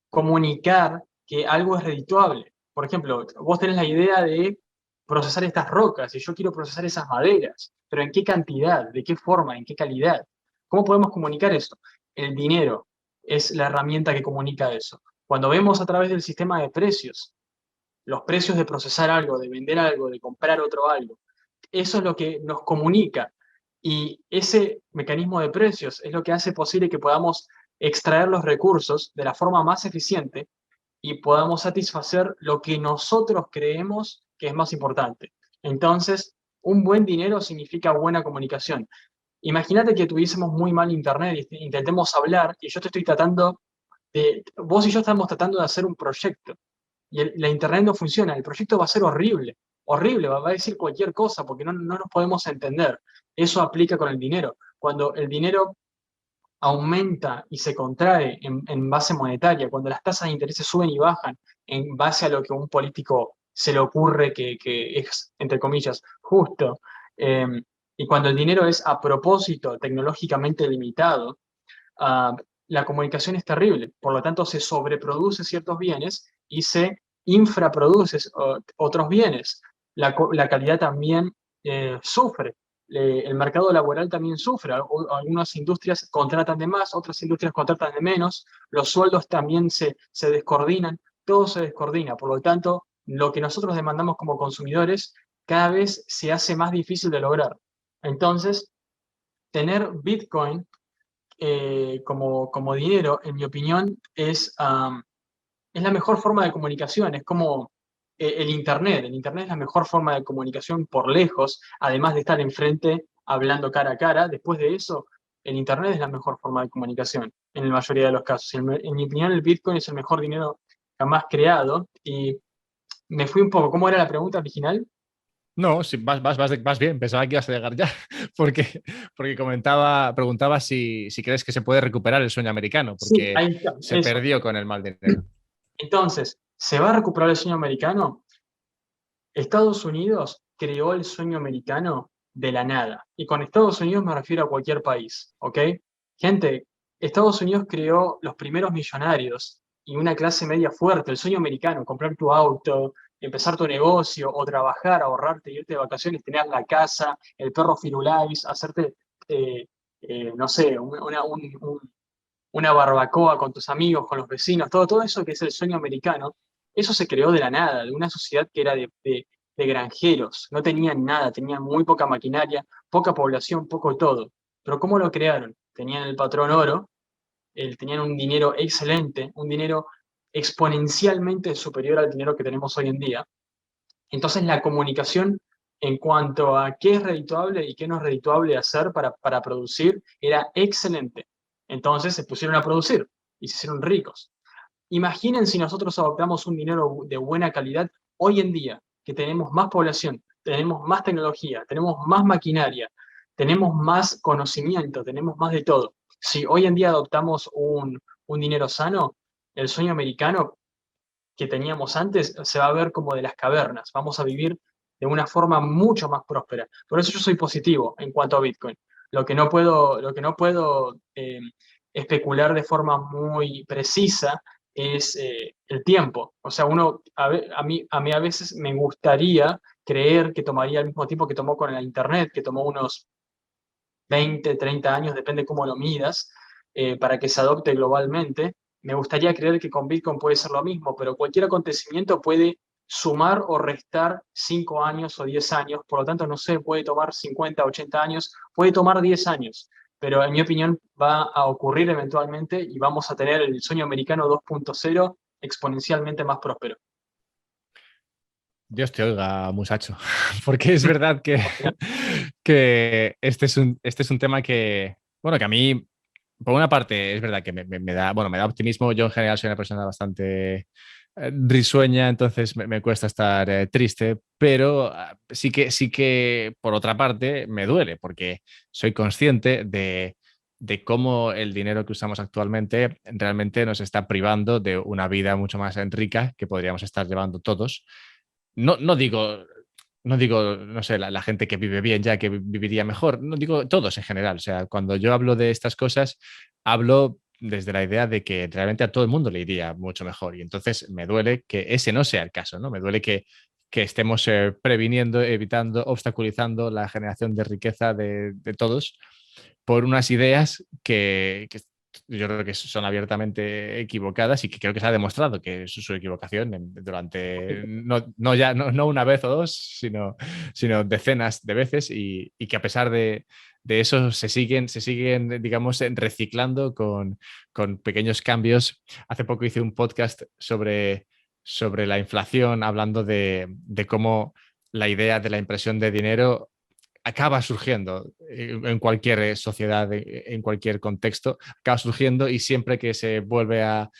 comunicar que algo es redituable? Por ejemplo, vos tenés la idea de procesar estas rocas y yo quiero procesar esas maderas, pero ¿en qué cantidad? ¿De qué forma? ¿En qué calidad? ¿Cómo podemos comunicar eso? El dinero es la herramienta que comunica eso. Cuando vemos a través del sistema de precios, los precios de procesar algo, de vender algo, de comprar otro algo, eso es lo que nos comunica. Y ese mecanismo de precios es lo que hace posible que podamos extraer los recursos de la forma más eficiente y podamos satisfacer lo que nosotros creemos que es más importante. Entonces, un buen dinero significa buena comunicación. Imagínate que tuviésemos muy mal internet y intentemos hablar y yo te estoy tratando vos y yo estamos tratando de hacer un proyecto y la internet no funciona, el proyecto va a ser horrible, horrible, va a decir cualquier cosa porque no nos podemos entender. Eso aplica con el dinero. Cuando el dinero aumenta y se contrae en base monetaria, cuando las tasas de interés suben y bajan en base a lo que a un político se le ocurre que es, entre comillas, justo, eh, y cuando el dinero es a propósito tecnológicamente limitado, uh, la comunicación es terrible. Por lo tanto, se sobreproduce ciertos bienes y se infraproduce otros bienes. La calidad también sufre. el mercado laboral también sufre. Algunas industrias contratan de más, otras industrias contratan de menos, los sueldos también se descoordinan, todo se descoordina. Por lo tanto, lo que nosotros demandamos como consumidores cada vez se hace más difícil de lograr. Entonces, tener Bitcoin como dinero, en mi opinión, es la mejor forma de comunicación. Es como el Internet. El Internet es la mejor forma de comunicación por lejos, además de estar enfrente hablando cara a cara. Después de eso, el Internet es la mejor forma de comunicación en la mayoría de los casos. En mi opinión, el Bitcoin es el mejor dinero jamás creado. Y me fui un poco. ¿Cómo era la pregunta original? No, sí, vas bien, pensaba que ibas a llegar ya, porque preguntaba si crees que se puede recuperar el sueño americano, Sí, porque ahí está, se eso. perdió con el mal dinero. Entonces, ¿se va a recuperar el sueño americano? Estados Unidos creó el sueño americano de la nada. Y con Estados Unidos me refiero a cualquier país, ¿ok? Gente, Estados Unidos creó los primeros millonarios y una clase media fuerte, el sueño americano, comprar tu auto, empezar tu negocio o trabajar, ahorrarte, irte de vacaciones, tener la casa, el perro Firulais, hacerte, no sé, una barbacoa con tus amigos, con los vecinos, todo eso que es el sueño americano, eso se creó de la nada, de una sociedad que era de granjeros, no tenían nada, tenían muy poca maquinaria, poca población, poco todo. Pero ¿cómo lo crearon? Tenían el patrón oro, tenían un dinero excelente, un dinero exponencialmente superior al dinero que tenemos hoy en día. Entonces la comunicación en cuanto a qué es redituable y qué no es redituable hacer para producir era excelente. Entonces se pusieron a producir y se hicieron ricos. Imaginen si nosotros adoptamos un dinero de buena calidad hoy en día, que tenemos más población, tenemos más tecnología, tenemos más maquinaria, tenemos más conocimiento, tenemos más de todo. Si hoy en día adoptamos un dinero sano, el sueño americano que teníamos antes se va a ver como de las cavernas. Vamos a vivir de una forma mucho más próspera. Por eso yo soy positivo en cuanto a Bitcoin. Lo que no puedo especular de forma muy precisa es el tiempo. O sea, a mí a veces me gustaría creer que tomaría el mismo tiempo que tomó con la Internet, que tomó unos 20, 30 años, depende cómo lo midas, para que se adopte globalmente. Me gustaría creer que con Bitcoin puede ser lo mismo, pero cualquier acontecimiento puede sumar o restar 5 años o 10 años, por lo tanto, no sé, puede tomar 50, 80 años, puede tomar 10 años, pero en mi opinión va a ocurrir eventualmente y vamos a tener el sueño americano 2.0 exponencialmente más próspero. Dios te oiga, muchacho, porque es verdad que este es un tema que, bueno, que a mí, por una parte, es verdad que me da, bueno, me da optimismo. Yo en general soy una persona bastante risueña, entonces me cuesta estar triste, pero sí que, por otra parte, me duele, porque soy consciente de cómo el dinero que usamos actualmente realmente nos está privando de una vida mucho más rica que podríamos estar llevando todos. No digo, no sé, la gente que vive bien ya, que viviría mejor, no digo todos en general. O sea, cuando yo hablo de estas cosas, hablo desde la idea de que realmente a todo el mundo le iría mucho mejor. Y entonces me duele que ese no sea el caso, ¿no? Me duele que estemos previniendo, evitando, obstaculizando la generación de riqueza de todos por unas ideas que yo creo que son abiertamente equivocadas y que creo que se ha demostrado que es su equivocación durante no una vez o dos, sino decenas de veces y que a pesar de eso se siguen, digamos, reciclando con pequeños cambios. Hace poco hice un podcast sobre la inflación, hablando de cómo la idea de la impresión de dinero acaba surgiendo en cualquier sociedad, en cualquier contexto, acaba surgiendo y siempre que se vuelve a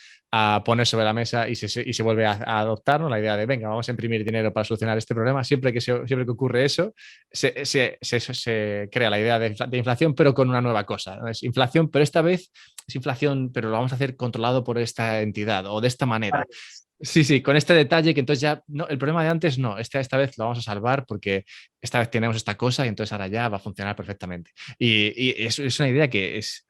poner sobre la mesa y se vuelve a adoptar, ¿no?, la idea de, venga, vamos a imprimir dinero para solucionar este problema, siempre que ocurre eso, se crea la idea de inflación, pero con una nueva cosa, ¿no? Es inflación, pero esta vez es inflación, pero lo vamos a hacer controlado por esta entidad o de esta manera. Sí, sí, con este detalle que entonces ya, no, el problema de antes no, esta vez lo vamos a salvar porque esta vez tenemos esta cosa y entonces ahora ya va a funcionar perfectamente. Y es una idea que es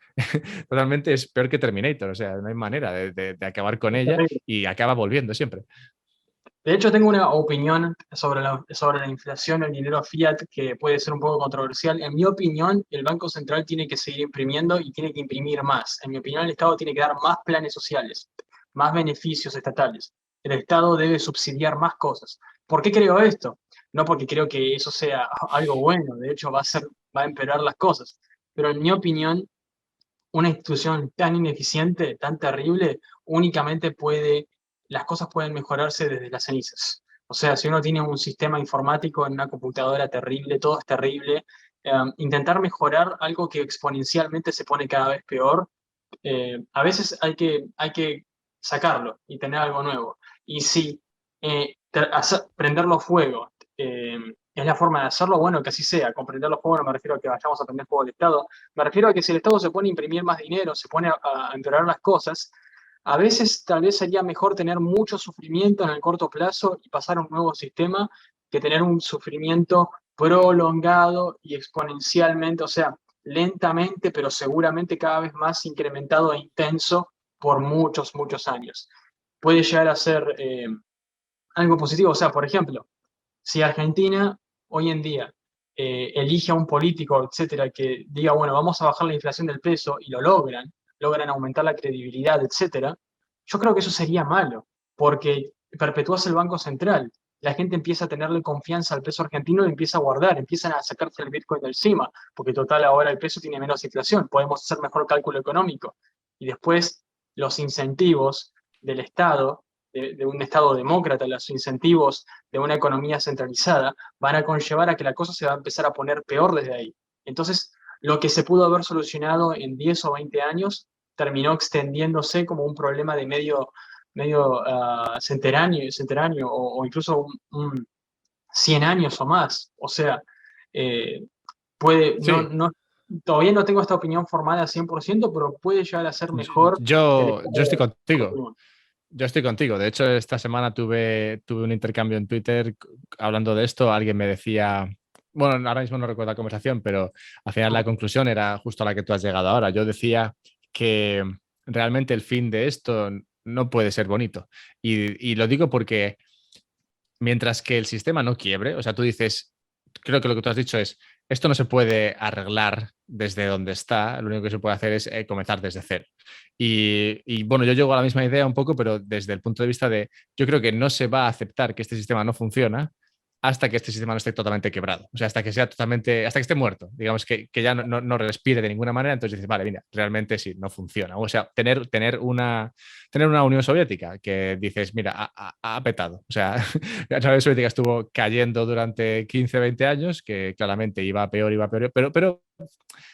totalmente es peor que Terminator, o sea, no hay manera de acabar con Es ella terrible. y acaba volviendo siempre. De hecho, tengo una opinión sobre la inflación, el dinero fiat, que puede ser un poco controversial. En mi opinión, el Banco Central tiene que seguir imprimiendo y tiene que imprimir más. En mi opinión, el Estado tiene que dar más planes sociales, más beneficios estatales. El Estado debe subsidiar más cosas. ¿Por qué creo esto? No porque creo que eso sea algo bueno, de hecho va a empeorar las cosas. Pero en mi opinión, una institución tan ineficiente, tan terrible, únicamente las cosas pueden mejorarse desde las cenizas. O sea, si uno tiene un sistema informático en una computadora terrible, todo es terrible, intentar mejorar algo que exponencialmente se pone cada vez peor, a veces hay que sacarlo y tener algo nuevo. Y si prenderlo fuego es la forma de hacerlo, bueno, que así sea. Con prenderlo fuego no me refiero a que vayamos a prender fuego al Estado, me refiero a que si el Estado se pone a imprimir más dinero, se pone a empeorar las cosas, a veces tal vez sería mejor tener mucho sufrimiento en el corto plazo y pasar a un nuevo sistema que tener un sufrimiento prolongado y exponencialmente, o sea, lentamente, pero seguramente cada vez más incrementado e intenso por muchos, muchos años. Puede llegar a ser algo positivo. O sea, por ejemplo, si Argentina hoy en día elige a un político, etcétera, que diga, bueno, vamos a bajar la inflación del peso y lo logran aumentar la credibilidad, etcétera, yo creo que eso sería malo, porque perpetúas el Banco Central. La gente empieza a tenerle confianza al peso argentino y empieza a guardar, empiezan a sacarse el Bitcoin de encima, porque total ahora el peso tiene menos inflación, podemos hacer mejor cálculo económico. Y después los incentivos del Estado, de un Estado demócrata, los incentivos de una economía centralizada, van a conllevar a que la cosa se va a empezar a poner peor desde ahí. Entonces, lo que se pudo haber solucionado en 10 o 20 años terminó extendiéndose como un problema de medio centenáneo o incluso 100 años o más. O sea, eh, Sí, todavía no tengo esta opinión formada 100%, pero puede llegar a ser mejor que el yo estoy Estado contigo. continúe. Yo estoy contigo. De hecho, esta semana tuve un intercambio en Twitter hablando de esto. Alguien me decía, bueno, ahora mismo no recuerdo la conversación, pero al final la conclusión era justo a la que tú has llegado ahora. Yo decía que realmente el fin de esto no puede ser bonito. Y lo digo porque mientras que el sistema no quiebre, o sea, tú dices, creo que lo que tú has dicho es, esto no se puede arreglar desde donde está, lo único que se puede hacer es comenzar desde cero. Bueno, yo llego a la misma idea un poco, pero desde el punto de vista de, yo creo que no se va a aceptar que este sistema no funciona hasta que este sistema no esté totalmente quebrado, o sea, hasta que sea totalmente, hasta que esté muerto, digamos que ya no respire de ninguna manera, entonces dices, vale, mira, realmente sí, no funciona. O sea, tener una Unión Soviética que dices, mira, ha petado. O sea, la Unión Soviética estuvo cayendo durante 15, 20 años, que claramente iba peor, pero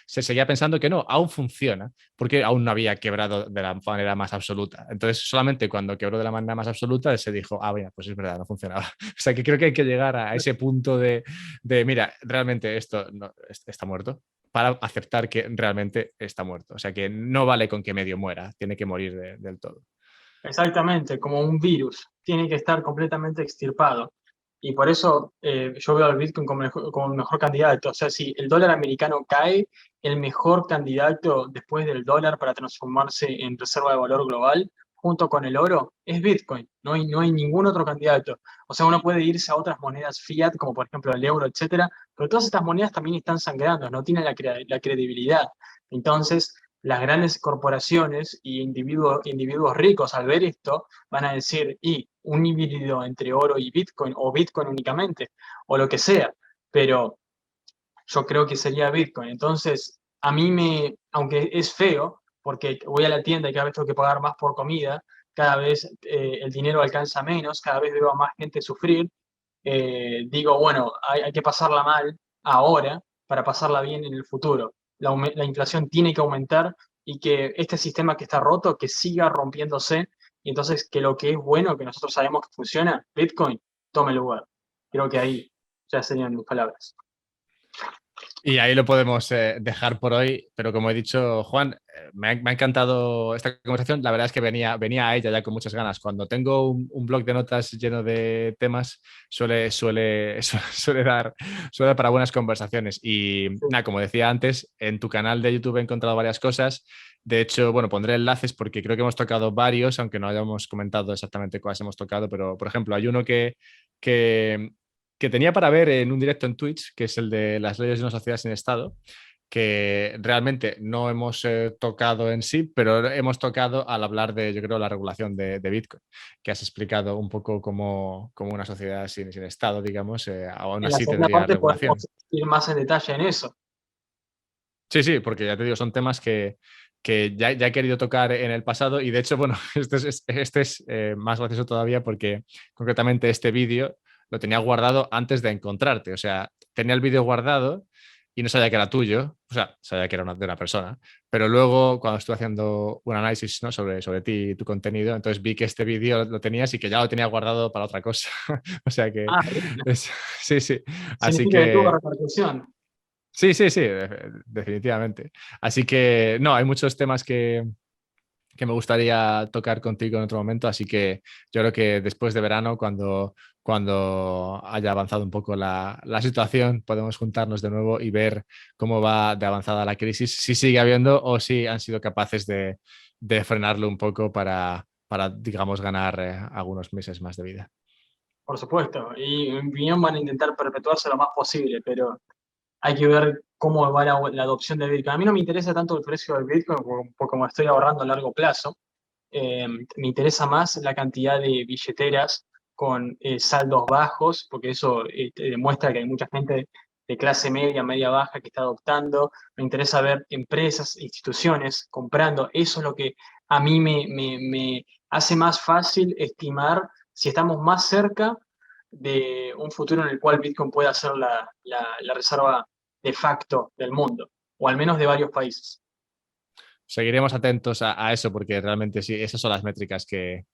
se seguía pensando que no, aún funciona, porque aún no había quebrado de la manera más absoluta. Entonces, solamente cuando quebró de la manera más absoluta, se dijo, ah, bueno, pues es verdad, no funcionaba. O sea, que creo que hay que llegar a ese punto de mira, realmente esto no, está muerto, para aceptar que realmente está muerto. O sea, que no vale con que medio muera, tiene que morir del todo. Exactamente, como un virus, tiene que estar completamente extirpado. Y por eso yo veo al Bitcoin como el mejor candidato. O sea, si el dólar americano cae, el mejor candidato después del dólar para transformarse en reserva de valor global, junto con el oro, es Bitcoin. No hay ningún otro candidato. O sea, uno puede irse a otras monedas fiat, como por ejemplo el euro, etcétera, pero todas estas monedas también están sangrando, no tienen la credibilidad. Entonces, las grandes corporaciones y individuos ricos al ver esto van a decir, y un híbrido entre oro y Bitcoin, o Bitcoin únicamente, o lo que sea, pero yo creo que sería Bitcoin. Entonces, aunque es feo, porque voy a la tienda y cada vez tengo que pagar más por comida, cada vez el dinero alcanza menos, cada vez veo a más gente sufrir, digo, bueno, hay que pasarla mal ahora para pasarla bien en el futuro. La inflación tiene que aumentar y que este sistema que está roto, que siga rompiéndose, y entonces que lo que es bueno, que nosotros sabemos que funciona, Bitcoin, tome lugar. Creo que ahí ya serían mis palabras. Y ahí lo podemos dejar por hoy, pero como he dicho, Juan, me ha encantado esta conversación. La verdad es que venía a ella ya con muchas ganas. Cuando tengo un blog de notas lleno de temas, suele dar para buenas conversaciones. Y Sí. nada, como decía antes, en tu canal de YouTube he encontrado varias cosas. De hecho, bueno, pondré enlaces porque creo que hemos tocado varios, aunque no hayamos comentado exactamente cuáles hemos tocado, pero por ejemplo, hay uno que, que tenía para ver en un directo en Twitch, que es el de las leyes de una sociedad sin Estado, que realmente no hemos tocado en sí, pero hemos tocado al hablar de, yo creo, la regulación de Bitcoin, que has explicado un poco como una sociedad sin Estado, digamos, aún En la así segunda tendría parte podemos regulación. ir más en detalle en eso. Sí, sí, porque ya te digo, son temas que ya he querido tocar en el pasado y de hecho, bueno, este es más gracioso todavía porque concretamente este vídeo lo tenía guardado antes de encontrarte, o sea, tenía el vídeo guardado y no sabía que era tuyo, o sea, sabía que era de una persona, pero luego cuando estuve haciendo un análisis, ¿no? sobre ti y tu contenido, entonces vi que este vídeo lo tenías y que ya lo tenía guardado para otra cosa, o sea que, Ah, bien. sí, sí, así Significa que tuvo que... repercusión. Sí, sí, sí, definitivamente. Así que no, hay muchos temas que me gustaría tocar contigo en otro momento, así que yo creo que después de verano, cuando haya avanzado un poco la situación, podemos juntarnos de nuevo y ver cómo va de avanzada la crisis, si sigue habiendo o si han sido capaces de frenarlo un poco para digamos, ganar algunos meses más de vida. Por supuesto. Y en mi opinión van a intentar perpetuarse lo más posible, pero hay que ver cómo va la adopción de Bitcoin. A mí no me interesa tanto el precio del Bitcoin como estoy ahorrando a largo plazo. Me interesa más la cantidad de billeteras con saldos bajos, porque eso te demuestra que hay mucha gente de clase media, media baja que está adoptando. Me interesa ver empresas, instituciones comprando. Eso es lo que a mí me hace más fácil estimar si estamos más cerca de un futuro en el cual Bitcoin pueda ser la reserva de facto del mundo, o al menos de varios países. Seguiremos atentos a eso porque realmente sí, esas son las métricas que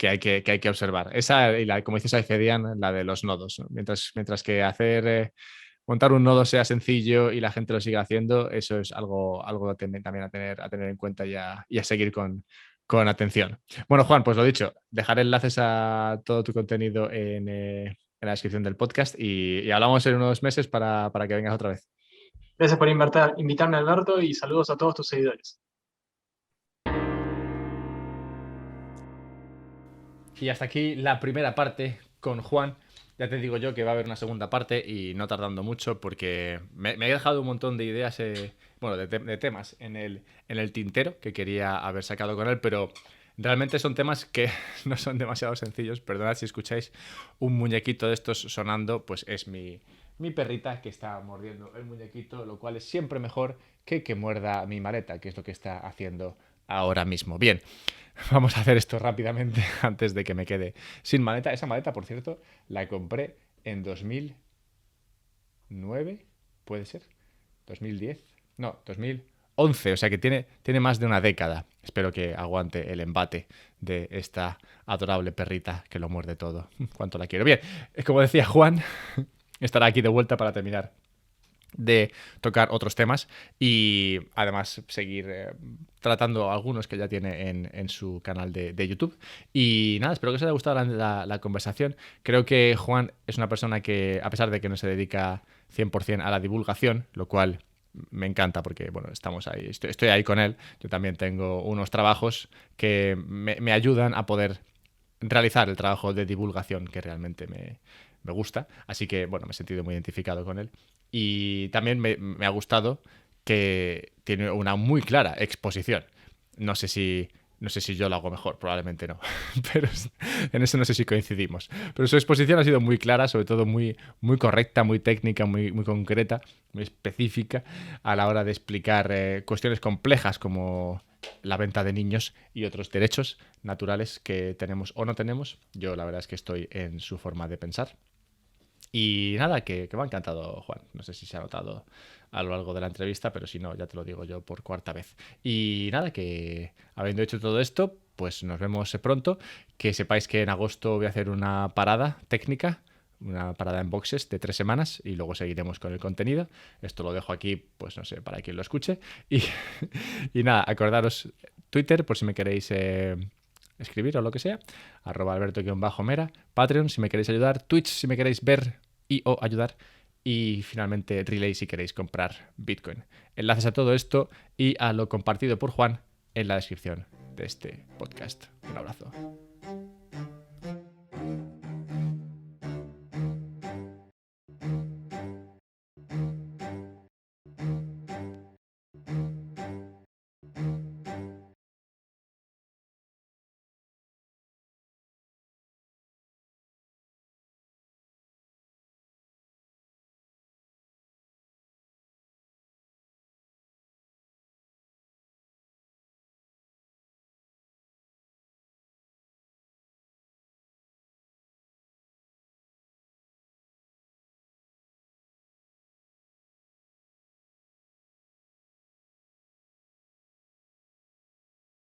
hay que observar. Esa y la, como dices, Aicedian, la de los nodos, ¿no? Mientras que montar un nodo sea sencillo y la gente lo siga haciendo, eso es algo también a tener en cuenta y a seguir con atención. Bueno, Juan, pues lo dicho, dejaré enlaces a todo tu contenido en la descripción del podcast y hablamos en unos meses para que vengas otra vez. Gracias por invitarme, Alberto, y saludos a todos tus seguidores. Y hasta aquí la primera parte con Juan. Ya te digo yo que va a haber una segunda parte y no tardando mucho porque me he dejado un montón de ideas, bueno, de temas en el tintero que quería haber sacado con él, pero realmente son temas que no son demasiado sencillos. Perdonad si escucháis un muñequito de estos sonando, pues es mi perrita que está mordiendo el muñequito, lo cual es siempre mejor que muerda mi maleta, que es lo que está haciendo ahora mismo. Bien, vamos a hacer esto rápidamente antes de que me quede sin maleta. Esa maleta, por cierto, la compré en 2009, ¿puede ser? ¿2010? No, 2011, o sea que tiene más de una década. Espero que aguante el embate de esta adorable perrita que lo muerde todo. Cuánto la quiero. Bien, como decía Juan, estará aquí de vuelta para terminar de tocar otros temas y además seguir tratando algunos que ya tiene en su canal de YouTube. Y nada, espero que os haya gustado la conversación. Creo que Juan es una persona que, a pesar de que no se dedica 100% a la divulgación, lo cual me encanta porque, bueno, estamos ahí, estoy ahí con él. Yo también tengo unos trabajos que me ayudan a poder realizar el trabajo de divulgación que realmente me gusta. Así que, bueno, me he sentido muy identificado con él. Y también me ha gustado que tiene una muy clara exposición. No sé si, no sé si yo lo hago mejor, probablemente no. Pero en eso no sé si coincidimos. Pero su exposición ha sido muy clara, sobre todo muy, muy correcta, muy técnica, muy concreta, muy específica a la hora de explicar cuestiones complejas como la venta de niños y otros derechos naturales que tenemos o no tenemos. Yo la verdad es que estoy en su forma de pensar. Y nada, que me ha encantado, Juan. No sé si se ha notado a lo largo de la entrevista, pero si no, ya te lo digo yo por cuarta vez. Y nada, que habiendo hecho todo esto, pues nos vemos pronto. Que sepáis que en agosto voy a hacer una parada técnica, una parada en boxes de 3 semanas y luego seguiremos con el contenido. Esto lo dejo aquí, pues no sé, para quien lo escuche. Y, y nada, acordaros Twitter por si me queréis escribir o lo que sea, @alberto_mera, Patreon si me queréis ayudar, Twitch si me queréis ver y o ayudar y finalmente Relay si queréis comprar Bitcoin. Enlaces a todo esto y a lo compartido por Juan en la descripción de este podcast. Un abrazo.